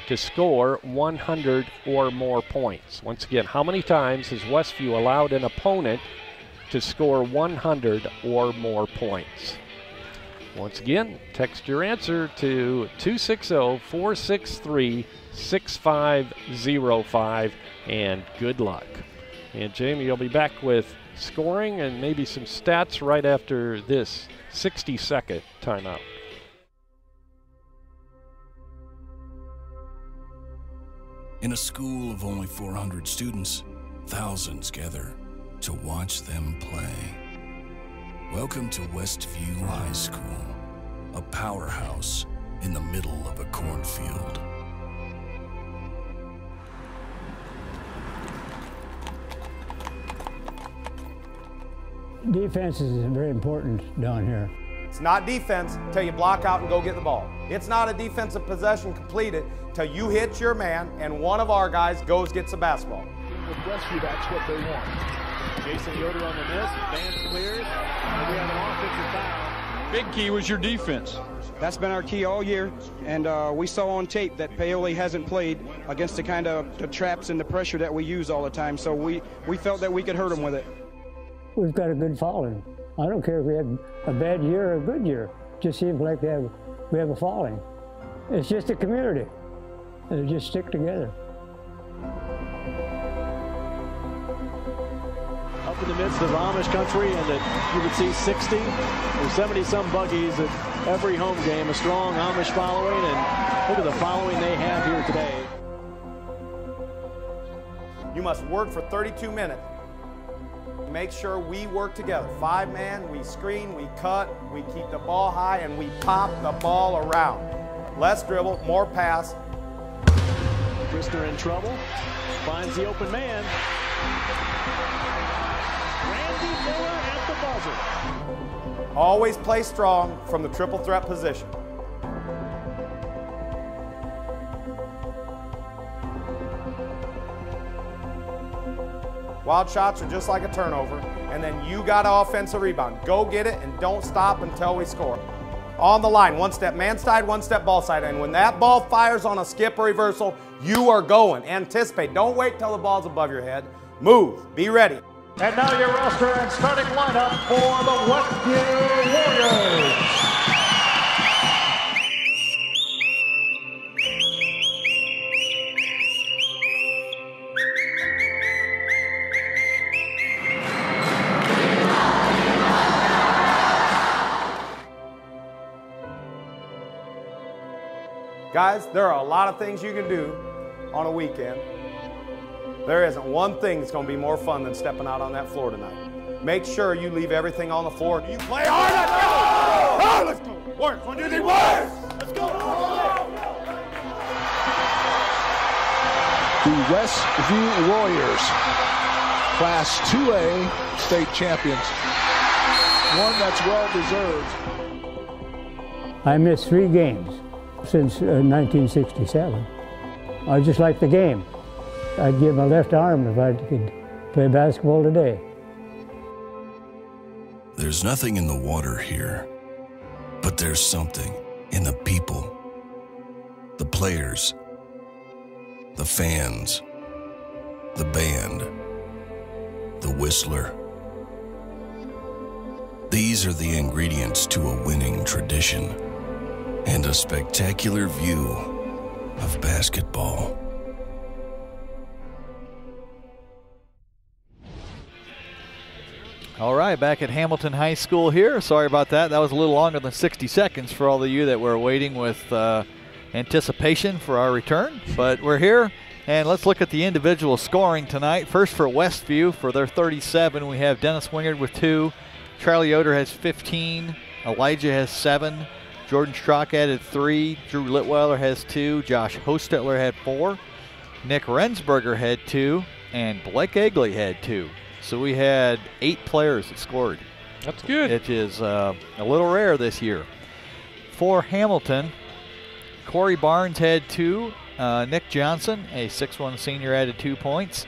to score 100 or more points? Once again, how many times has Westview allowed an opponent to score 100 or more points? Once again, text your answer to 260-463-6505, and good luck. And Jamie, you'll be back with scoring and maybe some stats right after this 60-second timeout. In a school of only 400 students, thousands gather to watch them play. Welcome to Westview High School, a powerhouse in the middle of a cornfield. Defense is very important down here. It's not defense till you block out and go get the ball. It's not a defensive possession completed till you hit your man and one of our guys goes gets the basketball. With Westview, that's what they want. Jason Yoder on the miss, advance clears, and we have an offensive foul. Big key was your defense. That's been our key all year, and we saw on tape that Paoli hasn't played against the kind of the traps and the pressure that we use all the time, so we felt that we could hurt him with it. we've got a good following. I don't care if we have a bad year or a good year. It just seems like we have a following. It's just a community. They just stick together. Up in the midst of Amish country, and that you would see 60 or 70-some buggies at every home game, a strong Amish following, and look at the following they have here today. You must work for 32 minutes. Make sure we work together. 5-man, we screen, we cut, we keep the ball high, and we pop the ball around. Less dribble, more pass. Christner in trouble, finds the open man. Randy Miller at the buzzer. Always play strong from the triple threat position. Wild shots are just like a turnover, and then you got an offensive rebound. Go get it and don't stop until we score. On the line, one step man side, one step ball side, and when that ball fires on a skip or reversal, you are going. Anticipate. Don't wait till the ball's above your head. Move. Be ready. And now your roster and starting lineup for the Westview Warriors. Guys, there are a lot of things you can do on a weekend. There isn't one thing that's going to be more fun than stepping out on that floor tonight. Make sure you leave everything on the floor. You play hard. Let's go! Oh, let's go! Work. 1, 2, 3, work! Let's go! The Westview Warriors, Class 2A state champions. One that's well deserved. I missed 3 games since 1967. I just like the game. I'd give my left arm if I could play basketball today. There's nothing in the water here, but there's something in the people, the players, the fans, the band, the whistler. These are the ingredients to a winning tradition and a spectacular view of basketball. All right, back at Hamilton High School here. Sorry about that. That was a little longer than 60 seconds for all of you that were waiting with anticipation for our return. But we're here, and let's look at the individual scoring tonight. First for Westview, for their 37, we have Dennis Wingard with 2. Charlie Yoder has 15. Elijah has 7. Jordan Strock added 3. Drew Litweiler has 2. Josh Hostetler had 4. Nick Rensberger had 2. And Blake Egley had 2. So we had 8 players that scored. That's good. It is a little rare this year. For Hamilton, Corey Barnes had 2. Nick Johnson, a 6'1 senior, added 2 points.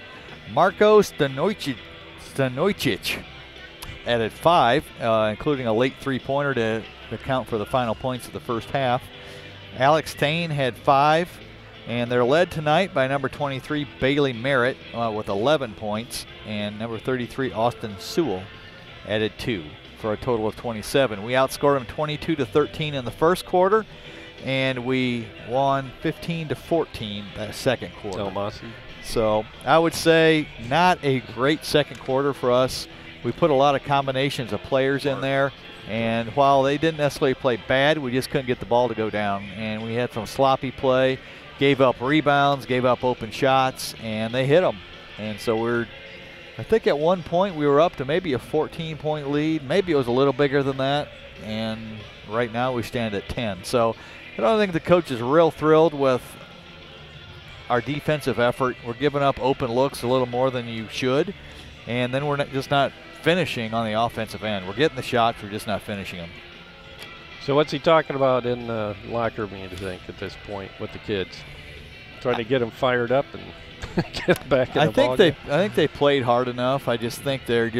Marko Stanojcic added 5, including a late 3-pointer to count for the final points of the first half. Alex Tain had 5. And they're led tonight by number 23, Bailey Merritt, with 11 points. And number 33, Austin Sewell, added 2 for a total of 27. We outscored them 22-13 in the first quarter, and we won 15-14 that second quarter. So I would say not a great second quarter for us. We put a lot of combinations of players in there. And while they didn't necessarily play bad, we just couldn't get the ball to go down. And we had some sloppy play. Gave up rebounds, gave up open shots, and they hit them. And so I think at one point we were up to maybe a 14-point lead. Maybe it was a little bigger than that. And right now we stand at 10. So I don't think the coach is real thrilled with our defensive effort. We're giving up open looks a little more than you should. And then we're just not finishing on the offensive end. We're getting the shots, we're just not finishing them. So what's he talking about in the locker room, you think, at this point with the kids? Trying to get them fired up and get back in the ballgame? I think they played hard enough. I just think they're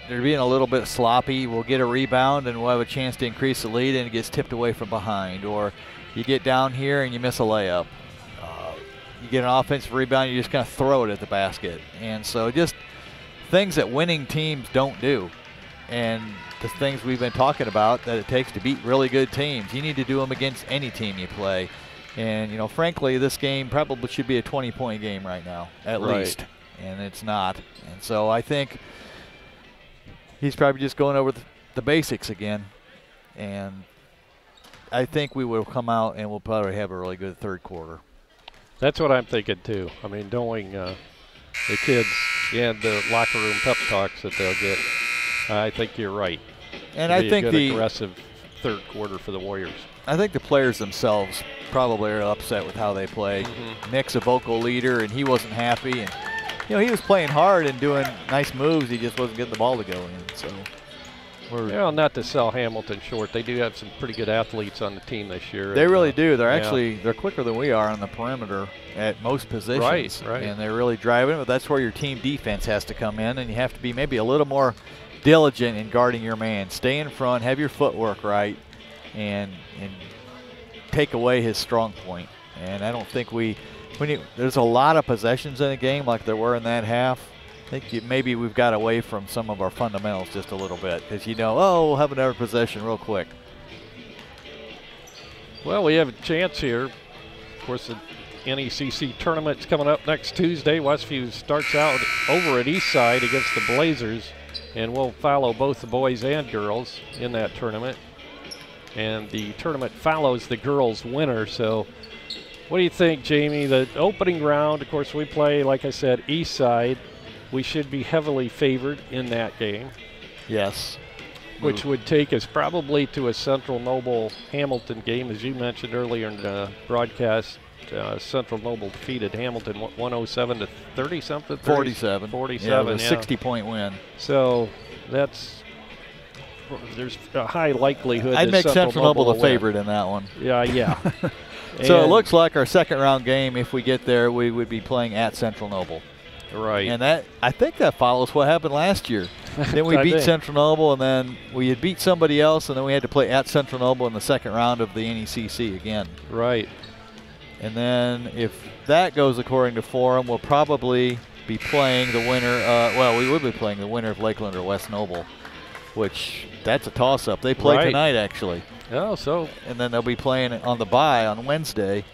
being a little bit sloppy. We'll get a rebound and we'll have a chance to increase the lead, and it gets tipped away from behind. Or you get down here and you miss a layup. You get an offensive rebound, you just kind of throw it at the basket. And so just things that winning teams don't do. And the things we've been talking about that it takes to beat really good teams. You need to do them against any team you play. And, you know, frankly, this game probably should be a 20-point game right now, at least. And it's not. And so I think he's probably just going over the basics again. And I think we will come out and we'll probably have a really good third quarter. That's what I'm thinking, too. I mean, knowing the kids and the locker room pep talks that they'll get, I think you're right. And I think the aggressive third quarter for the Warriors. I think the players themselves probably are upset with how they played. Nick's a vocal leader, and he wasn't happy. And you know, he was playing hard and doing nice moves. He just wasn't getting the ball to go in. So, well, not to sell Hamilton short, they do have some pretty good athletes on the team this year. They really do. They're actually they're quicker than we are on the perimeter at most positions. Right. And they're really driving. But that's where your team defense has to come in, and you have to be maybe a little more diligent in guarding your man. Stay in front, have your footwork right, and take away his strong point. And I don't think there's a lot of possessions in a game like there were in that half. I think maybe we've got away from some of our fundamentals just a little bit because, you know, we'll have another possession real quick. Well, we have a chance here. Of course, the NECC tournament's coming up next Tuesday. Westview starts out over at Eastside against the Blazers, and we'll follow both the boys and girls in that tournament. And the tournament follows the girls' winner. So what do you think, Jamie? The opening round, of course, we play, like I said, Eastside. We should be heavily favored in that game. Yes. Which would take us probably to a Central Noble Hamilton game. As you mentioned earlier in the broadcast, Central Noble defeated Hamilton 107 to 30 something. 47. 47. Yeah, a 60-point win. So there's a high likelihood. I'd make Central Noble the favorite in that one. Yeah. So it looks like our second round game, if we get there, we would be playing at Central Noble. Right. And I think that follows what happened last year. Then we beat Central Noble, and then we had beat somebody else, and then we had to play at Central Noble in the second round of the NECC again. Right. And then if that goes according to Forum, we'll probably be playing the winner. We would be playing the winner of Lakeland or West Noble, which that's a toss-up. They play tonight, actually. Oh, so. And then they'll be playing on the bye on Wednesday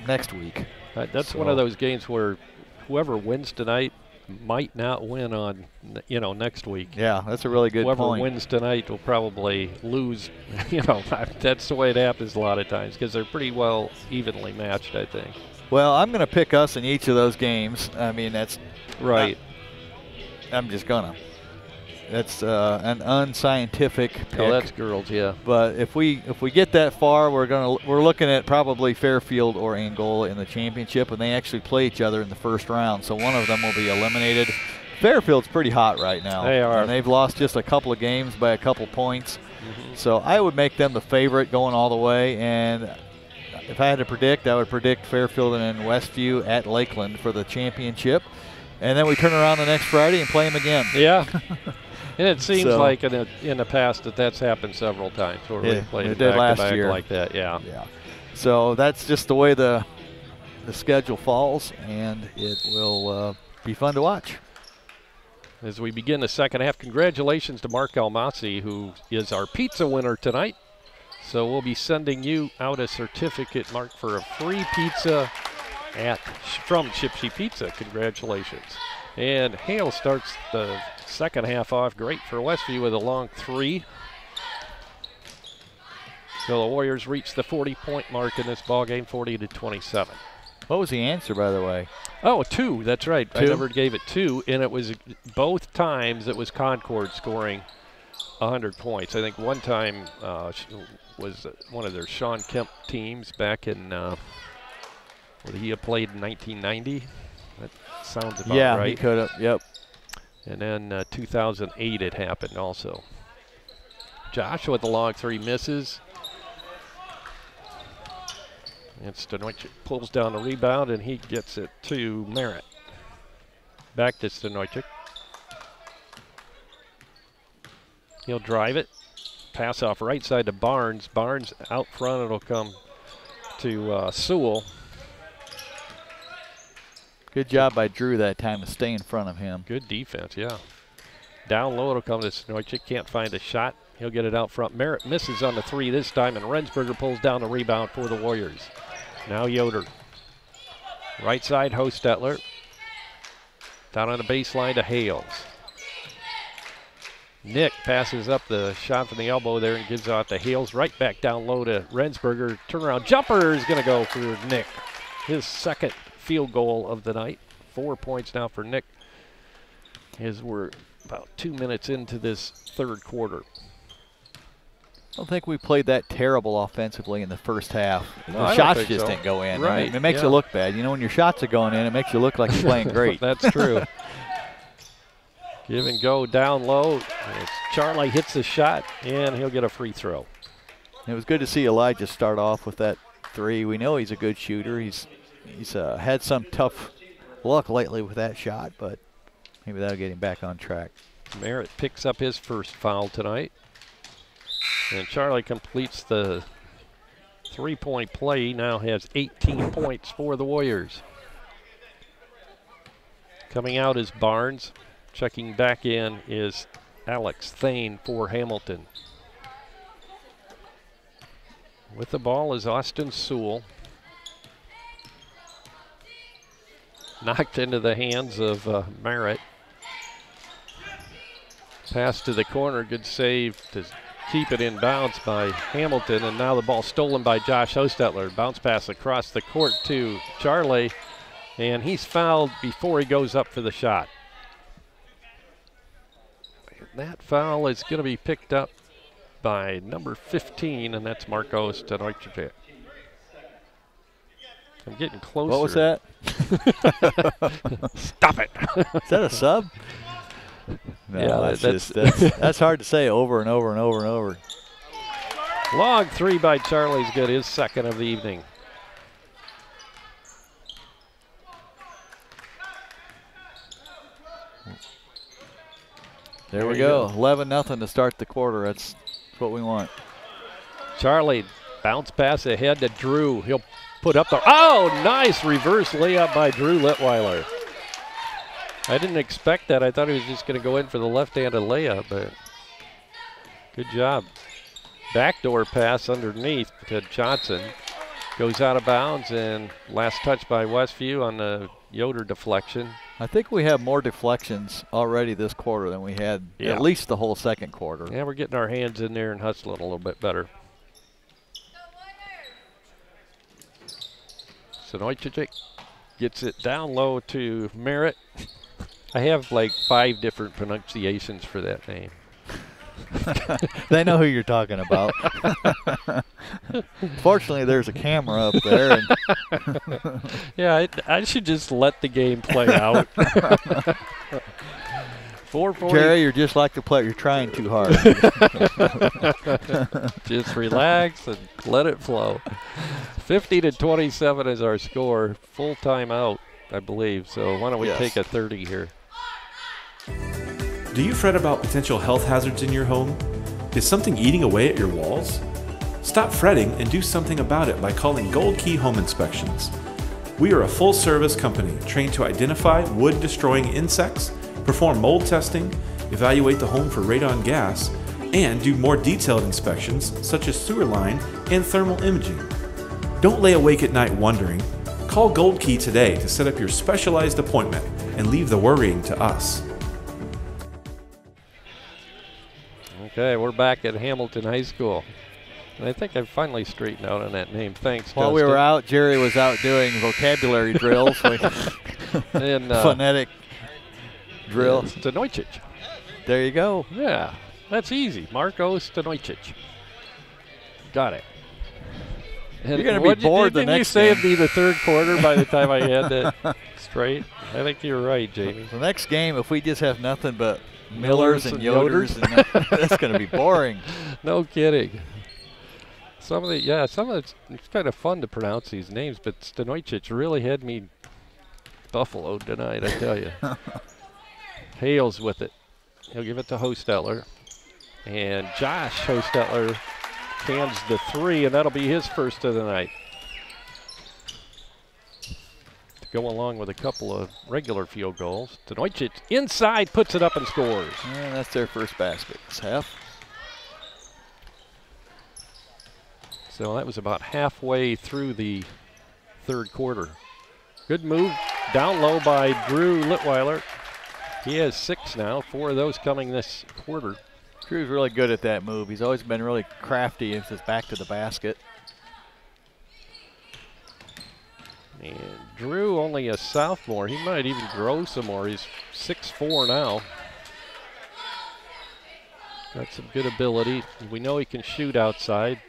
next week. That's one of those games where whoever wins tonight might not win on, next week. Yeah, that's a really good point. Whoever wins tonight will probably lose. That's the way it happens a lot of times because they're pretty well evenly matched, I think. Well, I'm going to pick us in each of those games. I mean, that's right. I'm just gonna. That's an unscientific pick. Oh, that's girls, yeah. But if we get that far, we're looking at probably Fairfield or Angola in the championship, and they actually play each other in the first round. So one of them will be eliminated. Fairfield's pretty hot right now. They are. And they've lost just a couple of games by a couple points. So I would make them the favorite going all the way. And if I had to predict, I would predict Fairfield and Westview at Lakeland for the championship. And then we turn around the next Friday and play them again. Yeah. And it seems like in the past that's happened several times where we played back-to-back like that. Yeah. So that's just the way the schedule falls, and it will be fun to watch. As we begin the second half, congratulations to Mark Almasi, who is our pizza winner tonight. So we'll be sending you out a certificate, Mark, for a free pizza from Chipsy Pizza. Congratulations. And Hale starts the second half off great for Westview with a long three. So the Warriors reach the 40-point mark in this ballgame, 40-27. What was the answer, by the way? Oh, 2. That's right. 2? I never gave it 2, and it was both times it was Concord scoring 100 points. I think one time was one of their Sean Kemp teams back in what he had played in 1990. That sounds about right. Yeah, he could have. Yep. And then 2008 it happened also. Joshua with the long three misses. And Stanoychik pulls down the rebound, and he gets it to Merritt. Back to Stanoychik. He'll drive it. Pass off right side to Barnes. Barnes out front. It'll come to Sewell. Good job by Drew that time to stay in front of him. Good defense, yeah. Down low, it'll come to Stoychik. Can't find a shot. He'll get it out front. Merritt misses on the 3 this time, and Rensberger pulls down the rebound for the Warriors. Now Yoder. Right side, Hostetler. Down on the baseline to Hales. Nick passes up the shot from the elbow there and gives out to Hales. Right back down low to Rensberger. Turnaround jumper is going to go for Nick. His second field goal of the night. 4 points now for Nick as we're about 2 minutes into this third quarter. I don't think we played that terrible offensively in the first half. No, the shots just didn't go in. Right. I mean, it makes you look bad. You know, when your shots are going in, it makes you look like you're playing great. That's true. Give and go down low. As Charlie hits the shot, and he'll get a free throw. It was good to see Elijah start off with that 3. We know he's a good shooter. He's had some tough luck lately with that shot, but maybe that'll get him back on track. Merritt picks up his first foul tonight. And Charlie completes the 3-point play. He now has 18 points for the Warriors. Coming out is Barnes. Checking back in is Alex Thane for Hamilton. With the ball is Austin Sewell. Knocked into the hands of Merritt. Pass to the corner, good save to keep it in bounds by Hamilton, and now the ball stolen by Josh Hostetler. Bounce pass across the court to Charlie, and he's fouled before he goes up for the shot. That foul is going to be picked up by number 15, and that's Marco Stoychik. I'm getting closer. What was that? Stop it. Is that a sub? No, yeah, that's hard to say over and over and over and over. Long 3 by Charlie's good, his second of the evening. There we go. 11-0 to start the quarter. That's what we want. Charlie, bounce pass ahead to Drew. He'll put up the, oh, nice reverse layup by Drew Litweiler. I didn't expect that. I thought he was just going to go in for the left-handed layup, but good job. Backdoor pass underneath to Johnson. Goes out of bounds, and last touch by Westview on the Yoder deflection. I think we have more deflections already this quarter than we had at least the whole second quarter. Yeah, we're getting our hands in there and hustling a little bit better. Stoychik gets it down low to Merritt. I have like 5 different pronunciations for that name. They know who you're talking about. Fortunately, there's a camera up there. And yeah, I should just let the game play out. 440. Jerry, you're just like the player. You're trying too hard. Just relax and let it flow. 50-27 is our score. Full timeout, I believe. So why don't we take a 30 here? Do you fret about potential health hazards in your home? Is something eating away at your walls? Stop fretting and do something about it by calling Gold Key Home Inspections. We are a full-service company trained to identify wood-destroying insects, perform mold testing, evaluate the home for radon gas, and do more detailed inspections such as sewer line and thermal imaging. Don't lay awake at night wondering. Call Gold Key today to set up your specialized appointment and leave the worrying to us. Okay, we're back at Hamilton High School. And I think I've finally straightened out on that name. Thanks, While we were out, Jerry was out doing vocabulary drills. And phonetic drill. Stoychik. There you go. Yeah, that's easy. Marco Stoychik. Got it. And you're going to be bored the next game. Didn't you say it'd game. be the third quarter by the time I had that straight? I think you're right, Jamie. The next game, if we just have nothing but Millers and Yoders, that's going to be boring. No kidding. Some of it's kind of fun to pronounce these names, but Stoychik really had me buffaloed tonight, I tell you. Hales with it. He'll give it to Hostetler. And Josh Hostetler cans the 3, and that'll be his first of the night. To go along with a couple of regular field goals. Stanoicic inside, puts it up and scores. And that's their first basket this half. So that was about halfway through the third quarter. Good move down low by Drew Litweiler. He has 6 now, 4 of those coming this quarter. Drew's really good at that move. He's always been really crafty with his back to the basket. And Drew, only a sophomore. He might even grow some more. He's 6'4" now. Got some good ability. We know he can shoot outside.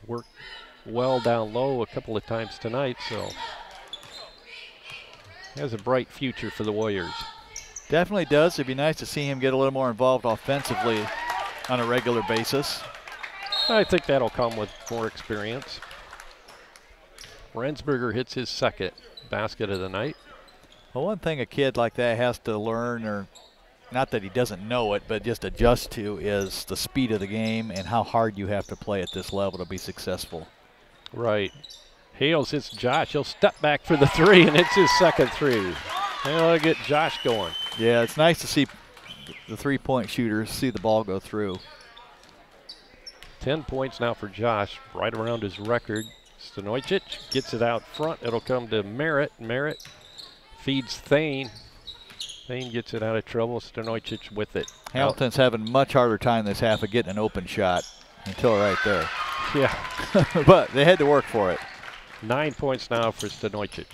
Worked well down low a couple of times tonight, so has a bright future for the Warriors. Definitely does. It'd be nice to see him get a little more involved offensively on a regular basis. I think that'll come with more experience. Rensberger hits his second basket of the night. Well, one thing a kid like that has to learn, or not that he doesn't know it, but just adjust to, is the speed of the game and how hard you have to play at this level to be successful. Right. Hales hits Josh. He'll step back for the 3, and it's his second 3. That'll get Josh going. Yeah, it's nice to see the three-point shooters see the ball go through. 10 points now for Josh, right around his record. Stanoicic gets it out front. It'll come to Merritt. Merritt feeds Thane. Thane gets it out of trouble. Stanoicic with it. Hamilton's having much harder time this half of getting an open shot until right there. Yeah. But they had to work for it. 9 points now for Stanoicic.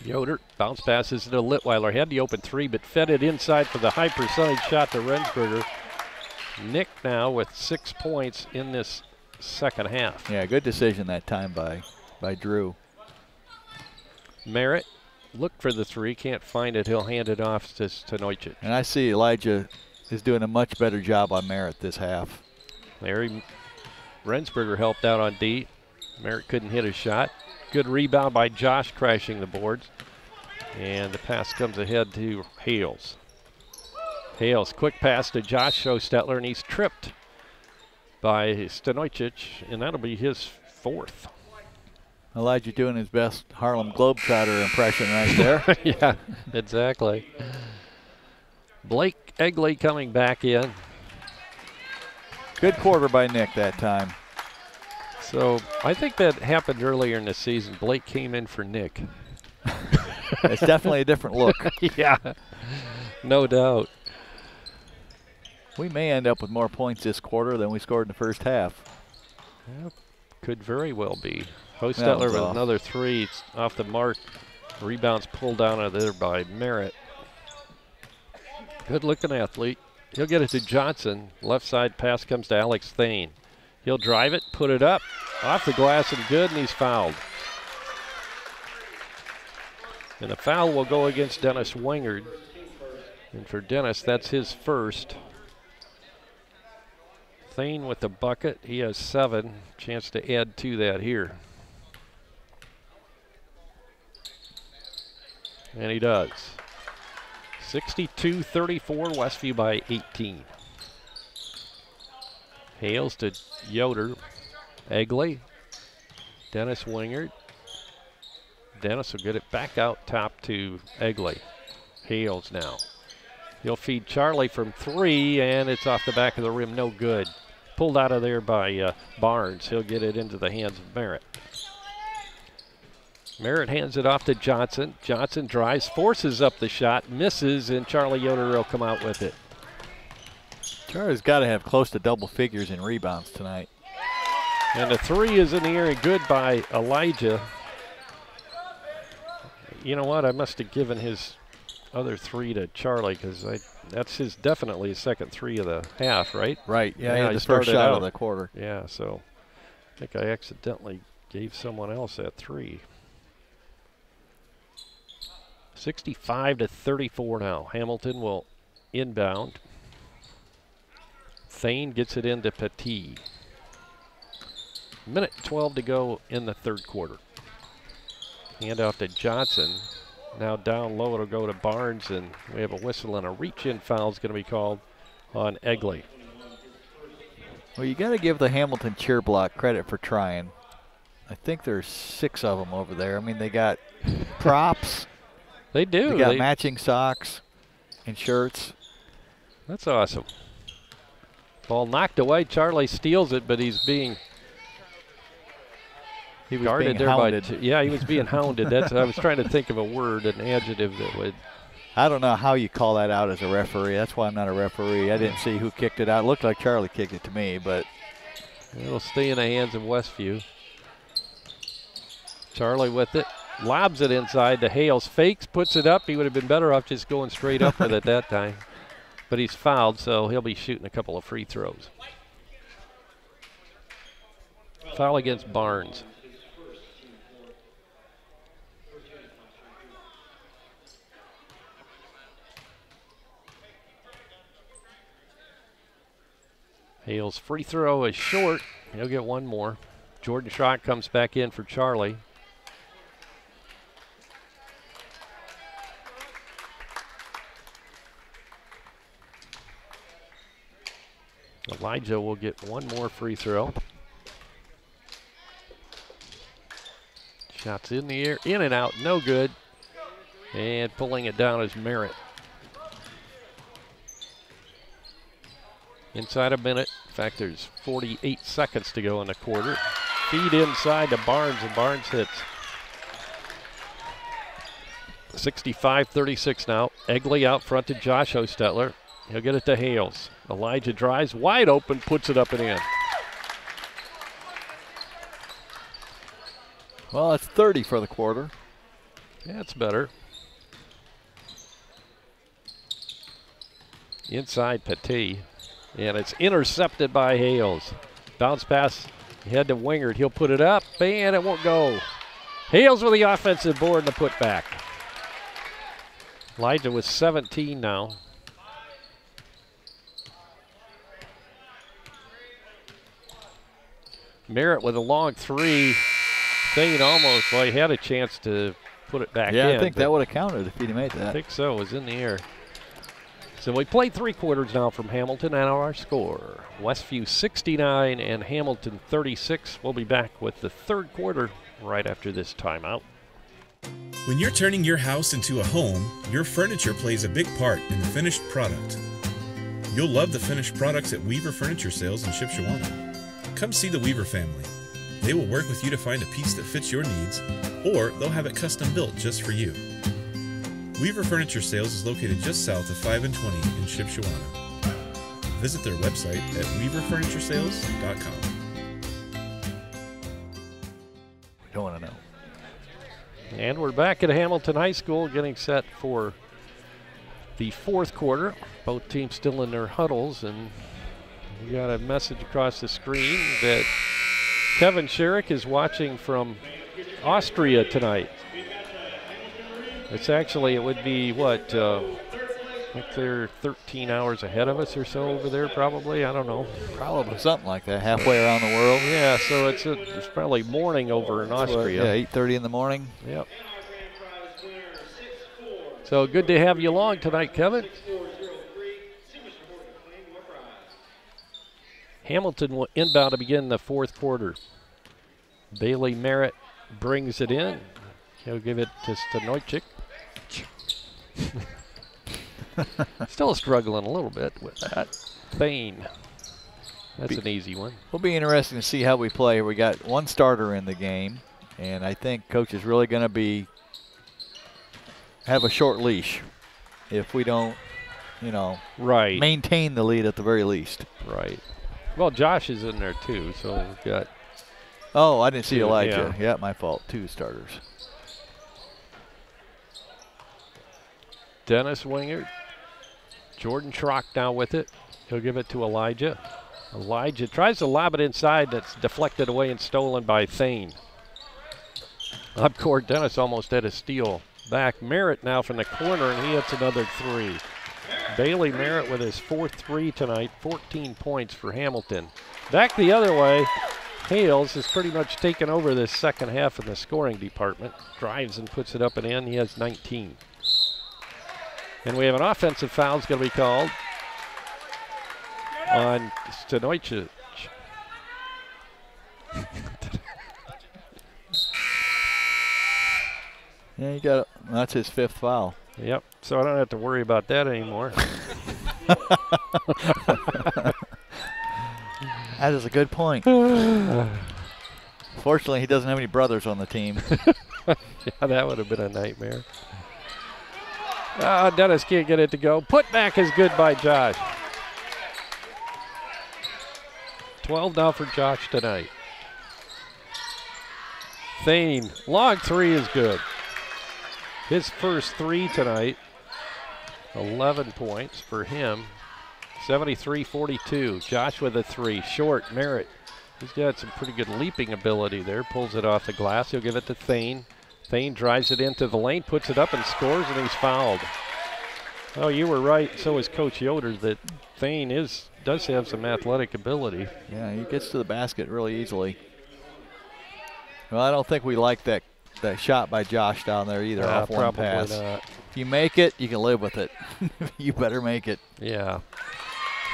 Yoder bounce passes to Litweiler. Had the open 3, but fed it inside for the high percentage shot to Rensberger. Nick now with 6 points in this second half. Yeah, good decision that time by Drew. Merritt looked for the 3, can't find it. He'll hand it off to Stanoicic. And I see Elijah is doing a much better job on Merritt this half. Rensberger helped out on D. Merritt couldn't hit a shot. Good rebound by Josh, crashing the boards. And the pass comes ahead to Hales. Hales, quick pass to Josh Stetler, and he's tripped by Stanoicic, and that'll be his 4th. Elijah doing his best Harlem Globetrotter impression right there. Yeah, exactly. Blake Egley coming back in. Good quarter by Nick that time. So I think that happened earlier in the season. Blake came in for Nick. It's definitely a different look. Yeah, no doubt. We may end up with more points this quarter than we scored in the first half. Yep, could very well be. Hostetler with another 3. It's off the mark. Rebounds pulled down out of there by Merritt. Good looking athlete. He'll get it to Johnson. Left side pass comes to Alex Thane. He'll drive it, put it up, off the glass and good, and he's fouled. And the foul will go against Dennis Wingard. And for Dennis, that's his first. Thane with the bucket. He has 7. Chance to add to that here. And he does. 62-34, Westview by 18. Hales to Yoder. Egley. Dennis Wingard. Dennis will get it back out top to Egley. Hales now. He'll feed Charlie from 3, and it's off the back of the rim. No good. Pulled out of there by Barnes. He'll get it into the hands of Merritt. Merritt hands it off to Johnson. Johnson drives, forces up the shot, misses, and Charlie Yoder will come out with it. Charlie's got to have close to double figures in rebounds tonight. And the 3 is in the air and good by Elijah. You know what? I must have given his other 3 to Charlie because that's definitely his second 3 of the half, right? Right. Yeah, the first shot of the quarter. Yeah, so I think I accidentally gave someone else that 3. 65-34 now. Hamilton will inbound. Thane gets it into Petit. Minute 12 to go in the third quarter. Hand off to Johnson. Now down low, it'll go to Barnes, and we have a whistle, and a reach-in foul is going to be called on Egley. Well, you got to give the Hamilton cheer block credit for trying. I think there's 6 of them over there. I mean, they got props. They do. They got matching socks and shirts. That's awesome. Ball knocked away. Charlie steals it, but he's being guarded there by yeah, he was being hounded. That's I was trying to think of a word, an adjective that would. I don't know how you call that out as a referee. That's why I'm not a referee. I didn't see who kicked it out. It looked like Charlie kicked it to me, but it'll stay in the hands of Westview. Charlie with it, lobs it inside to Hales. Fakes, puts it up. He would have been better off just going straight up with it that time. But he's fouled, so he'll be shooting a couple of free throws. Foul against Barnes. Hale's free throw is short. He'll get one more. Jordan Schrock comes back in for Charlie. Elijah will get one more free throw. Shots in the air, in and out, no good. And pulling it down is Merritt. Inside a minute. In fact, there's 48 seconds to go in the quarter. Feed inside to Barnes, and Barnes hits. 65-36 now. Egley out front to Josh Hostetler. He'll get it to Hales. Elijah drives wide open, puts it up and in. Well, it's 30 for the quarter. That's better. Inside Petit. And it's intercepted by Hales. Bounce pass, head to Wingard. He'll put it up, and it won't go. Hales with the offensive board and the putback. Elijah with 17 now. Merritt with a long three. Thane almost, well, he had a chance to put it back in. Yeah, I think that would have counted if he'd made that. I think so. It was in the air. So we played 3 quarters now from Hamilton, and our score, Westview 69 and Hamilton 36. We'll be back with the 3rd quarter right after this timeout. When you're turning your house into a home, your furniture plays a big part in the finished product. You'll love the finished products at Weaver Furniture Sales in Shipshewana. Come see the Weaver family. They will work with you to find a piece that fits your needs, or they'll have it custom built just for you. Weaver Furniture Sales is located just south of 5 and 20 in Shipshewana. Visit their website at weaverfurnituresales.com. We don't want to know. And we're back at Hamilton High School getting set for the 4th quarter. Both teams still in their huddles, and we got a message across the screen that Kevin Sherrick is watching from Austria tonight. It's actually, it would be what, I think they're 13 hours ahead of us or so over there probably, I don't know. Probably something like that, halfway around the world. Yeah, so it's probably morning over in Austria. Yeah, 8:30 in the morning. Yep. So good to have you along tonight, Kevin. Hamilton will inbound to begin the 4th quarter. Bailey Merritt brings it in. He'll give it to Stoychik. Still struggling a little bit with that. Thane. That's an easy one. It'll be interesting to see how we play. We got one starter in the game, and I think Coach is really going to have a short leash if we don't, maintain the lead at the very least. Right. Well, Josh is in there too, so we've got. Oh, I didn't see Elijah. Yeah, my fault. 2 starters. Dennis Wingard. Jordan Schrock now with it. He'll give it to Elijah. Elijah tries to lob it inside. That's deflected away and stolen by Thane. Up court, Dennis almost had a steal. Back, Merritt now from the corner, and he hits another 3. Bailey Merritt with his 4th 3 tonight, 14 points for Hamilton. Back the other way, Hales has pretty much taken over this second half in the scoring department. Drives and puts it up and in. He has 19. And we have an offensive foul that's going to be called on Stoychik. Yeah, you got. That's his 5th foul. Yep. So I don't have to worry about that anymore. That is a good point. Fortunately, he doesn't have any brothers on the team. Yeah, that would have been a nightmare. Dennis can't get it to go. Put back is good by Josh. 12 now for Josh tonight. Thane, long 3 is good. His first 3 tonight. 11 points for him. 73-42. Josh with a 3. Short, Merritt. He's got some pretty good leaping ability there. Pulls it off the glass. He'll give it to Thane. Thane drives it into the lane, puts it up and scores, and he's fouled. Oh, you were right. So is Coach Yoder that Thane does have some athletic ability. Yeah, he gets to the basket really easily. Well, I don't think we like that shot by Josh down there either off one pass. Not. If you make it, you can live with it. You better make it. Yeah.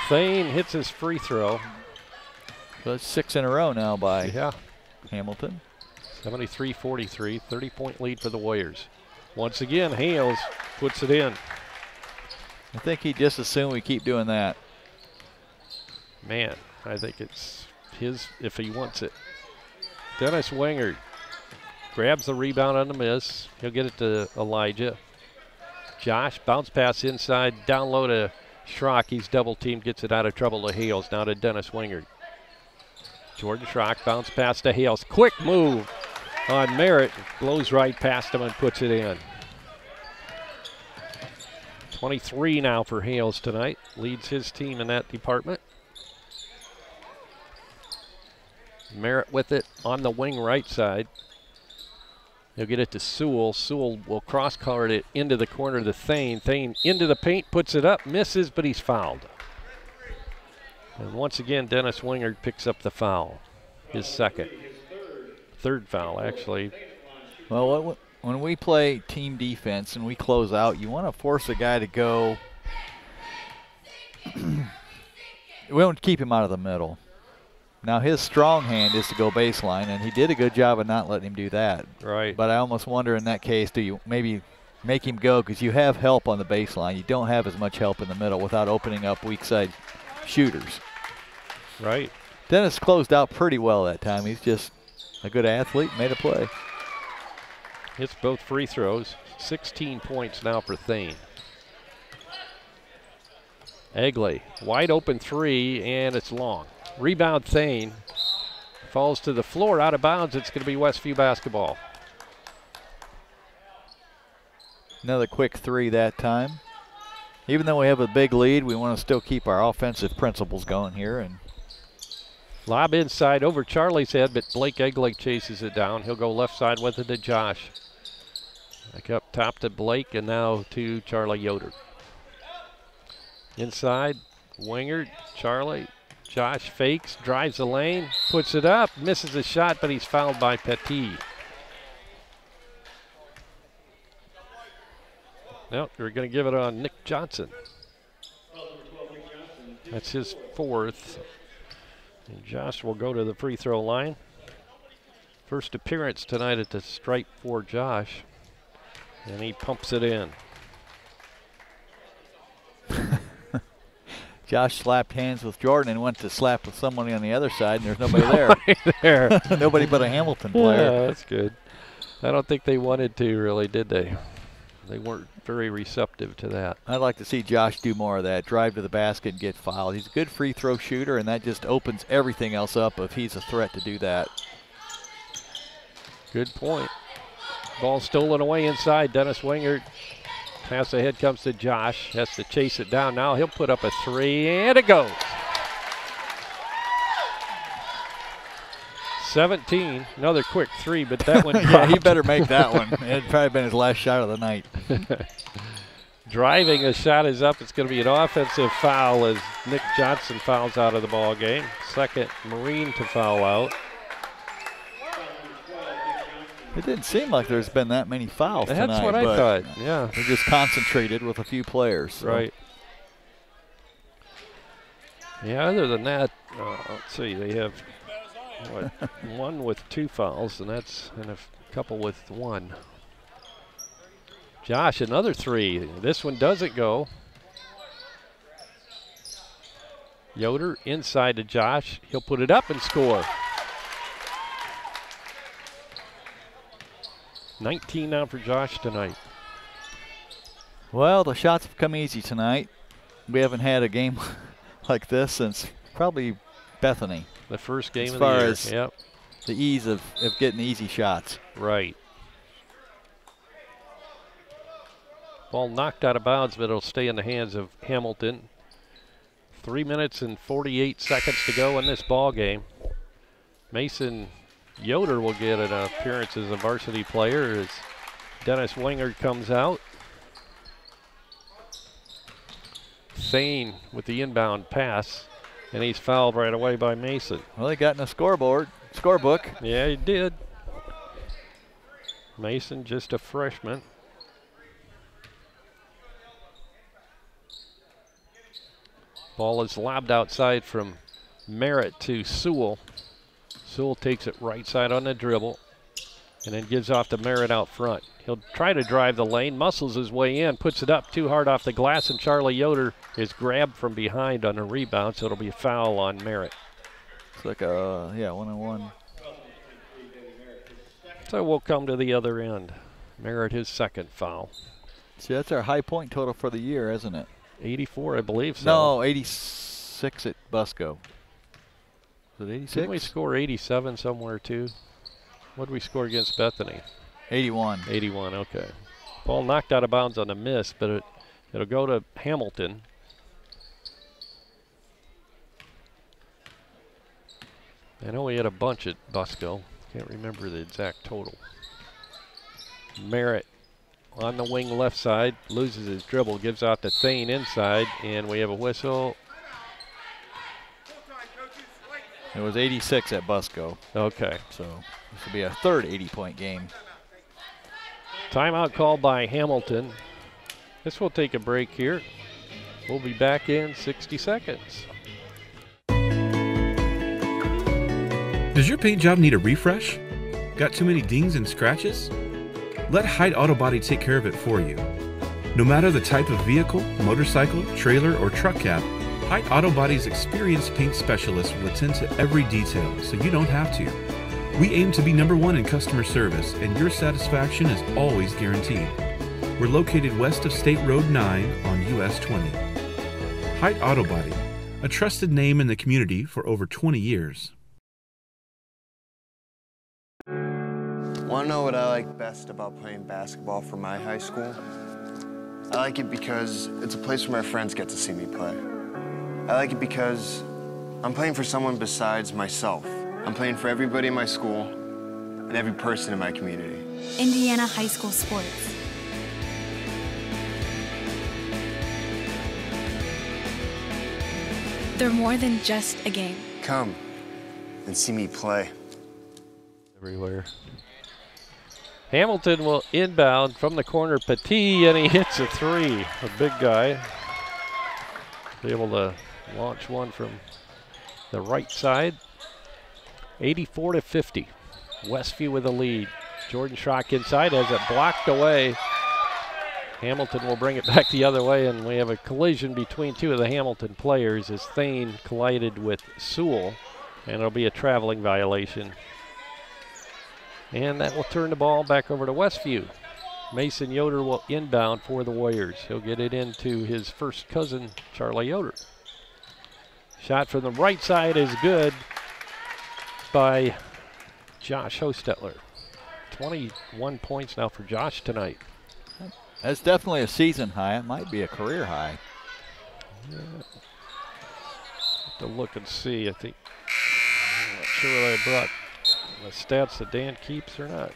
Thane hits his free throw. So it's 6 in a row now by Hamilton. 73-43, 30-point lead for the Warriors. Once again, Hales puts it in. I think he just assumed we keep doing that. Man, I think it's his if he wants it. Dennis Wingard grabs the rebound on the miss. He'll get it to Elijah. Josh, bounce pass inside, down low to Schrock. He's double teamed, gets it out of trouble to Hales. Now to Dennis Wingard. Jordan Schrock, bounce pass to Hales. Quick move on Merritt. Blows right past him and puts it in. 23 now for Hales tonight. Leads his team in that department. Merritt with it on the wing right side. He'll get it to Sewell. Sewell will cross-court it into the corner to Thane. Thane into the paint, puts it up, misses, but he's fouled. And once again, Dennis Wingard picks up the foul. His second. Third foul, actually. Well, when we play team defense and we close out, you want to force a guy to go. We don't keep him out of the middle. Now, his strong hand is to go baseline, and he did a good job of not letting him do that. Right. But I almost wonder in that case, do you maybe make him go because you have help on the baseline. You don't have as much help in the middle without opening up weak side shooters. Right. Dennis closed out pretty well that time. He's just a good athlete, made a play. Hits both free throws. 16 points now for Thane. Egley, wide open 3, and it's long. Rebound Thane. Falls to the floor, out of bounds. It's going to be Westview basketball. Another quick 3 that time. Even though we have a big lead, we want to still keep our offensive principles going here. And lob inside over Charlie's head, but Blake Egley chases it down. He'll go left side with it to Josh. Back up top to Blake, and now to Charlie Yoder. Inside, Wingard, Charlie. Josh fakes, drives the lane, puts it up, misses a shot, but he's fouled by Petit. No, they're going to give it on Nick Johnson. That's his 4th. And Josh will go to the free throw line. First appearance tonight at the stripe for Josh. And he pumps it in. Josh slapped hands with Jordan and went to slap with somebody on the other side, and there's nobody there. Nobody there. Nobody but a Hamilton player. Yeah, that's good. I don't think they wanted to, really, did they? They weren't very receptive to that. I'd like to see Josh do more of that, drive to the basket and get fouled. He's a good free throw shooter, and that just opens everything else up if he's a threat to do that. Good point. Ball stolen away inside. Dennis Wingard. Pass ahead comes to Josh. Has to chase it down now. He'll put up a 3, and it goes. 17. Another quick 3, but that one yeah, he better make that one. It'd probably been his last shot of the night. Driving a shot is up. It's going to be an offensive foul as Nick Johnson fouls out of the ball game. Second Marine to foul out. It didn't seem like there's been that many fouls tonight. That's what I thought, yeah. They just concentrated with a few players. So. Right. Yeah, other than that, let's see, they have what, one with 2 fouls, and a couple with 1. Josh, another three. This one doesn't go. Yoder inside to Josh. He'll put it up and score. 19 now for Josh tonight. Well, the shots have come easy tonight. We haven't had a game like this since probably Bethany. The first game as of the year. As far as yep. the ease of getting easy shots. Right. Ball knocked out of bounds, but it'll stay in the hands of Hamilton. 3 minutes and 48 seconds to go in this ball game. Mason Yoder will get an appearance as a varsity player as Dennis Wingard comes out. Thane with the inbound pass, and he's fouled right away by Mason. Well, he got in the scorebook. Yeah, he did. Mason, just a freshman. Ball is lobbed outside from Merritt to Sewell. Sewell takes it right side on the dribble and then gives off to Merritt out front. He'll try to drive the lane, muscles his way in, puts it up too hard off the glass, and Charlie Yoder is grabbed from behind on a rebound, so it'll be a foul on Merritt. It's like a, 1-on-1. So we'll come to the other end. Merritt, his second foul. See, that's our high point total for the year, isn't it? 84, I believe so. No, 86 at Busco. Was it 86? Didn't we score 87 somewhere too? What did we score against Bethany? 81. 81, okay. Ball knocked out of bounds on a miss, but it'll go to Hamilton. I know we had a bunch at Busco. Can't remember the exact total. Merritt on the wing left side, loses his dribble, gives out to Thane inside, and we have a whistle. It was 86 at Busco. Okay. So this will be a third 80-point game. Timeout called by Hamilton. This will take a break here. We'll be back in 60 seconds. Does your paint job need a refresh? Got too many dings and scratches? Let Hyde Auto Body take care of it for you. No matter the type of vehicle, motorcycle, trailer, or truck cab, Hyde Auto Body's experienced paint specialists will attend to every detail so you don't have to. We aim to be #1 in customer service, and your satisfaction is always guaranteed. We're located west of State Road 9 on US 20. Hyde Auto Body, a trusted name in the community for over 20 years. Want to know what I like best about playing basketball for my high school? I like it because it's a place where my friends get to see me play. I like it because I'm playing for someone besides myself. I'm playing for everybody in my school and every person in my community. Indiana high school sports. They're more than just a game. Come and see me play. Everywhere. Hamilton will inbound from the corner. Petit, and he hits a three. A big guy. Be able to launch one from the right side. 84-50. Westview with the lead. Jordan Schrock inside, has it blocked away. Hamilton will bring it back the other way, and we have a collision between two of the Hamilton players as Thane collided with Sewell, and it'll be a traveling violation. And that will turn the ball back over to Westview. Mason Yoder will inbound for the Warriors. He'll get it into his first cousin, Charlie Yoder. Shot from the right side is good by Josh Hostetler. 21 points now for Josh tonight. That's definitely a season high. It might be a career high. Yeah. Have to look and see. I think, I'm not sure whether I brought the stats that Dan keeps or not.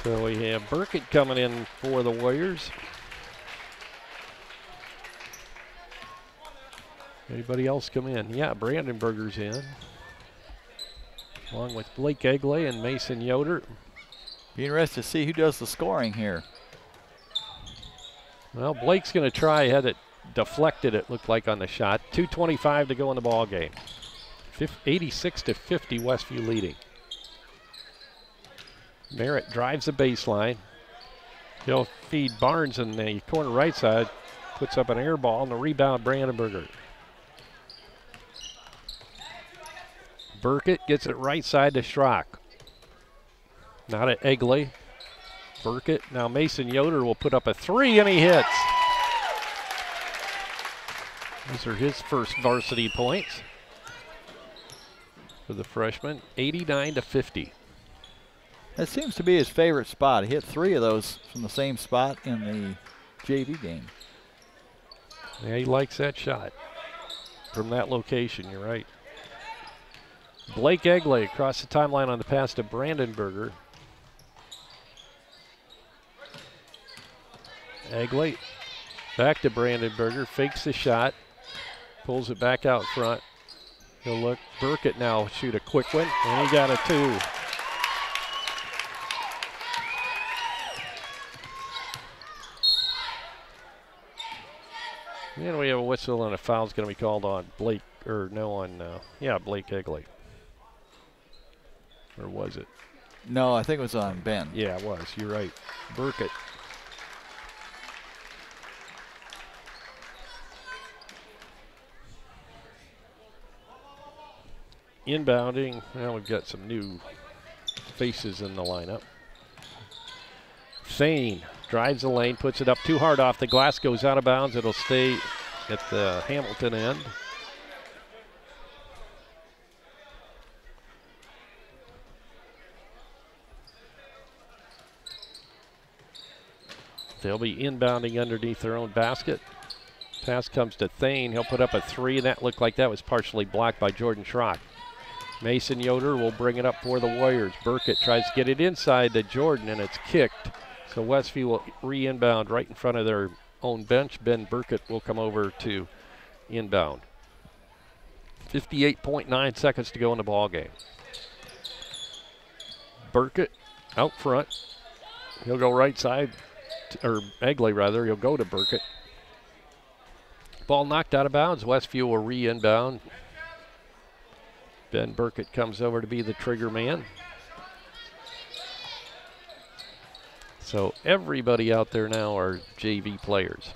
So we have Burkett coming in for the Warriors. Anybody else come in? Yeah, Brandenburger's in. Along with Blake Egley and Mason Yoder. Be interested to see who does the scoring here. Well, Blake's going to try. Had it deflected, it looked like, on the shot. 2:25 to go in the ball game. 86-50, Westview leading. Merritt drives the baseline. He'll feed Barnes in the corner right side. Puts up an air ball, and the rebound, Brandenburger. Burkett gets it right side to Schrock. Not at Egley. Burkett. Now Mason Yoder will put up a 3, and he hits. These are his first varsity points for the freshman. 89-50. That seems to be his favorite spot. He hit 3 of those from the same spot in the JV game. Yeah, he likes that shot from that location. You're right. Blake Egley across the timeline on the pass to Brandenburger. Egley back to Brandenburger, fakes the shot, pulls it back out front. He'll look. Burkett now shoot a quick one, and he got a 2. And we have a whistle, and a foul's going to be called on Blake, or no, on, Blake Egley. Or was it? No, I think it was on Ben. Yeah, it was. You're right. Burkett. Inbounding. Now we've got some new faces in the lineup. Thane drives the lane, puts it up too hard off the glass, goes out of bounds. It'll stay at the Hamilton end. They'll be inbounding underneath their own basket. Pass comes to Thane. He'll put up a 3, and that looked like that was partially blocked by Jordan Schrock. Mason Yoder will bring it up for the Warriors. Burkett tries to get it inside to Jordan, and it's kicked. So Westview will re-inbound right in front of their own bench. Ben Burkett will come over to inbound. 58.9 seconds to go in the ball game. Burkett out front. He'll go right side, or Egley rather. He'll go to Burkett. Ball knocked out of bounds. Westview will re-inbound. Ben Burkett comes over to be the trigger man. So everybody out there now are JV players.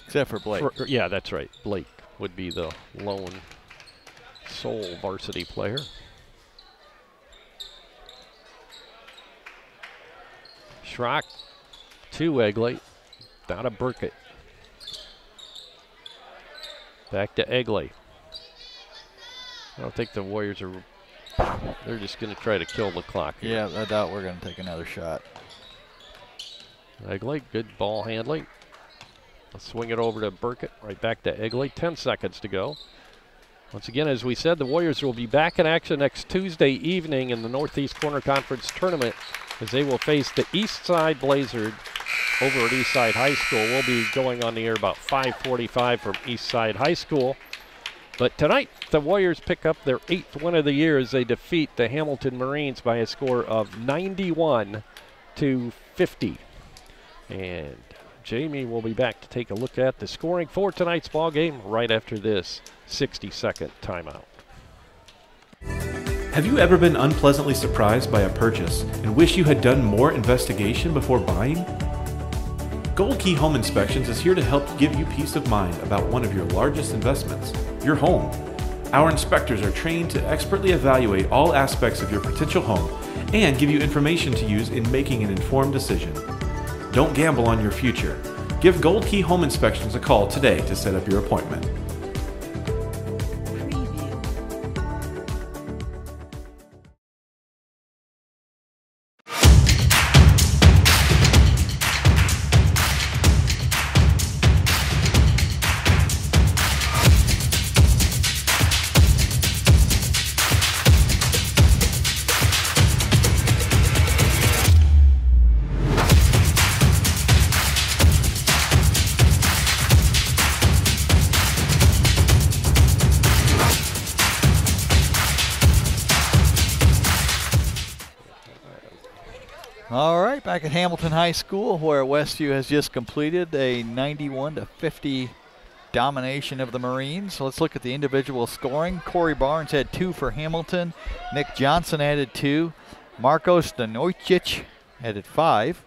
Except for Blake. Yeah, that's right. Blake would be the lone sole varsity player. Schrock to Egley. Down to Burkett. Back to Egley. I don't think the Warriors are, they're just going to try to kill the clock here. Yeah, I doubt we're going to take another shot. Egley, good ball handling. Let's swing it over to Burkett, right back to Egley. 10 seconds to go. Once again, as we said, the Warriors will be back in action next Tuesday evening in the Northeast Corner Conference Tournament as they will face the Eastside Blazers over at Eastside High School. We'll be going on the air about 5:45 from Eastside High School. But tonight, the Warriors pick up their 8th win of the year as they defeat the Hamilton Marines by a score of 91-50. And Jamie will be back to take a look at the scoring for tonight's ball game right after this 60-second timeout. Have you ever been unpleasantly surprised by a purchase and wish you had done more investigation before buying? Gold Key Home Inspections is here to help give you peace of mind about one of your largest investments, your home. Our inspectors are trained to expertly evaluate all aspects of your potential home and give you information to use in making an informed decision. Don't gamble on your future. Give Gold Key Home Inspections a call today to set up your appointment. Back at Hamilton High School, where Westview has just completed a 91-50 domination of the Marines. Let's look at the individual scoring. Corey Barnes had 2 for Hamilton. Nick Johnson added 2. Marko Stanojcic added 5.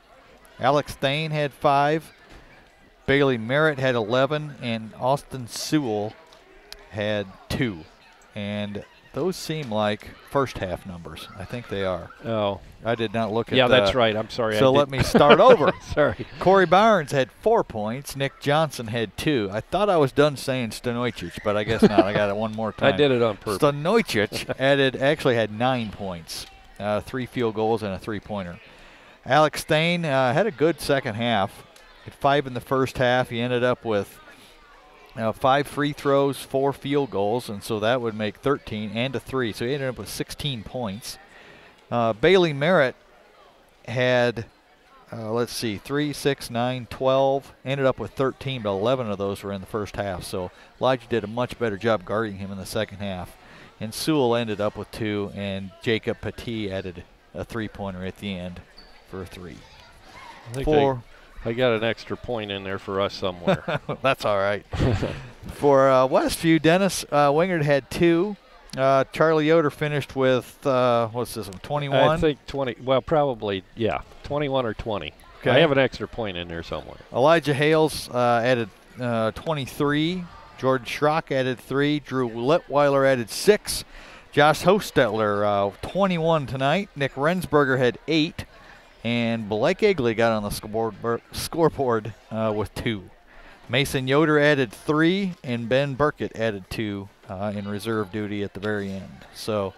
Alex Thane had 5. Bailey Merritt had 11. And Austin Sewell had 2. And those seem like first half numbers. I think they are. Oh. I did not look at Yeah, that's right. I'm sorry. So let me start over. Sorry. Corey Barnes had 4 points. Nick Johnson had 2. I thought I was done saying Stanojcic, but I guess not. I got it one more time. I did it on purpose. Stanojcic actually had 9 points, 3 field goals and a 3-pointer. Alex Thane had a good second half. At 5 in the first half, he ended up with 5 free throws, 4 field goals, and so that would make 13 and a 3. So he ended up with 16 points. Bailey Merritt had, 3, 6, 9, 12. Ended up with 13, but 11 of those were in the first half. So Elijah did a much better job guarding him in the second half. And Sewell ended up with 2, and Jacob Petit added a 3-pointer at the end for a 3. I think I got an extra point in there for us somewhere. That's all right. For Westview, Dennis Wingard had 2. Charlie Yoder finished with, what's this one, 21? I think 20. Well, probably, yeah, 21 or 20. Okay. I have an extra point in there somewhere. Elijah Hales added 23. Jordan Schrock added 3. Drew Litweiler added 6. Josh Hostetler, 21 tonight. Nick Rensberger had 8. And Blake Egley got on the scoreboard with 2. Mason Yoder added 3, and Ben Burkett added 2 in reserve duty at the very end. So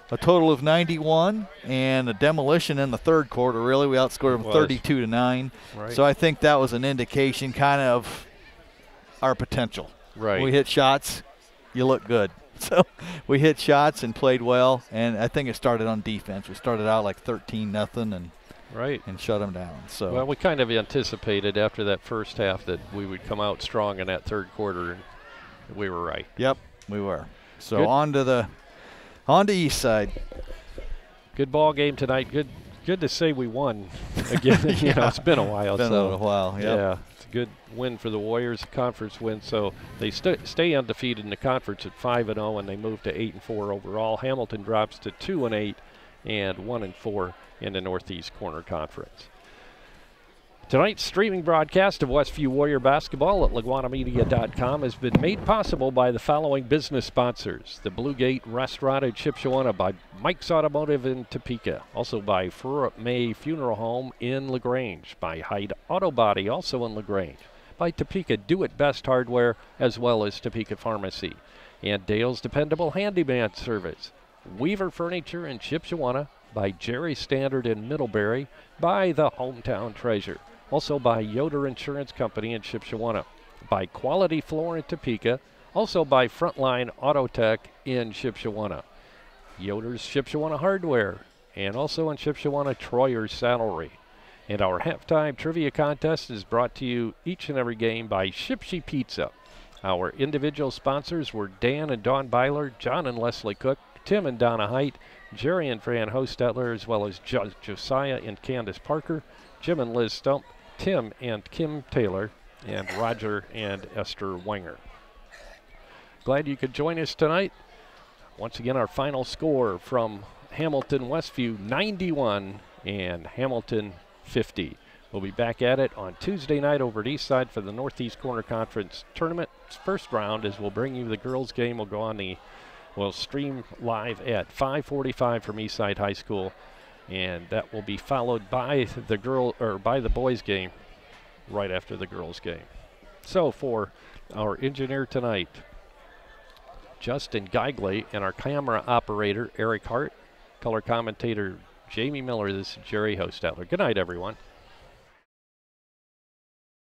a total of 91, and a demolition in the third quarter, really. We outscored them 32-9. Right. So I think that was an indication kind of our potential. Right. When we hit shots, you look good. So we hit shots and played well, and I think it started on defense. We started out like 13-0 and shut them down. So well, we kind of anticipated after that first half that we would come out strong in that third quarter, and we were right. Yep, we were. So Good. on to East Side. Good ball game tonight. Good to say we won again. You know, it's been a while. Been a while. Yep. Yeah, it's a good win for the Warriors, a conference win. So they stay undefeated in the conference at 5-0, and they move to 8-4 overall. Hamilton drops to 2-8 and 1-4 in the Northeast Corner Conference. Tonight's streaming broadcast of Westview Warrior basketball at LaguanaMedia.com has been made possible by the following business sponsors: the Blue Gate Restaurant in Shipshewana, by Mike's Automotive in Topeka, also by Furra May Funeral Home in LaGrange, by Hyde Auto Body, also in LaGrange, by Topeka Do It Best Hardware, as well as Topeka Pharmacy, and Dale's Dependable Handyman Service, Weaver Furniture in Shipshewana, by Jerry Standard in Middlebury, by the Hometown Treasure, also by Yoder Insurance Company in Shipshewana, by Quality Floor in Topeka, also by Frontline Auto Tech in Shipshewana, Yoder's Shipshewana Hardware, and also in Shipshewana, Troyer's Saddlery. And our halftime trivia contest is brought to you each and every game by Shipshe Pizza. Our individual sponsors were Dan and Dawn Byler, John and Leslie Cook, Tim and Donna Height, Jerry and Fran Hostetler, as well as Josiah and Candace Parker, Jim and Liz Stump, Tim and Kim Taylor, and Roger and Esther Wenger. Glad you could join us tonight. Once again, our final score from Hamilton Westview, 91 and Hamilton 50. We'll be back at it on Tuesday night over at Eastside for the Northeast Corner Conference Tournament first round, as we'll bring you the girls' game. We'll stream live at 5:45 from Eastside High School, and that will be followed by the boys' game right after the girls' game. So for our engineer tonight, Justin Geigley, and our camera operator, Eric Hart, color commentator, Jamie Miller, this is Jerry Hostetler. Good night, everyone.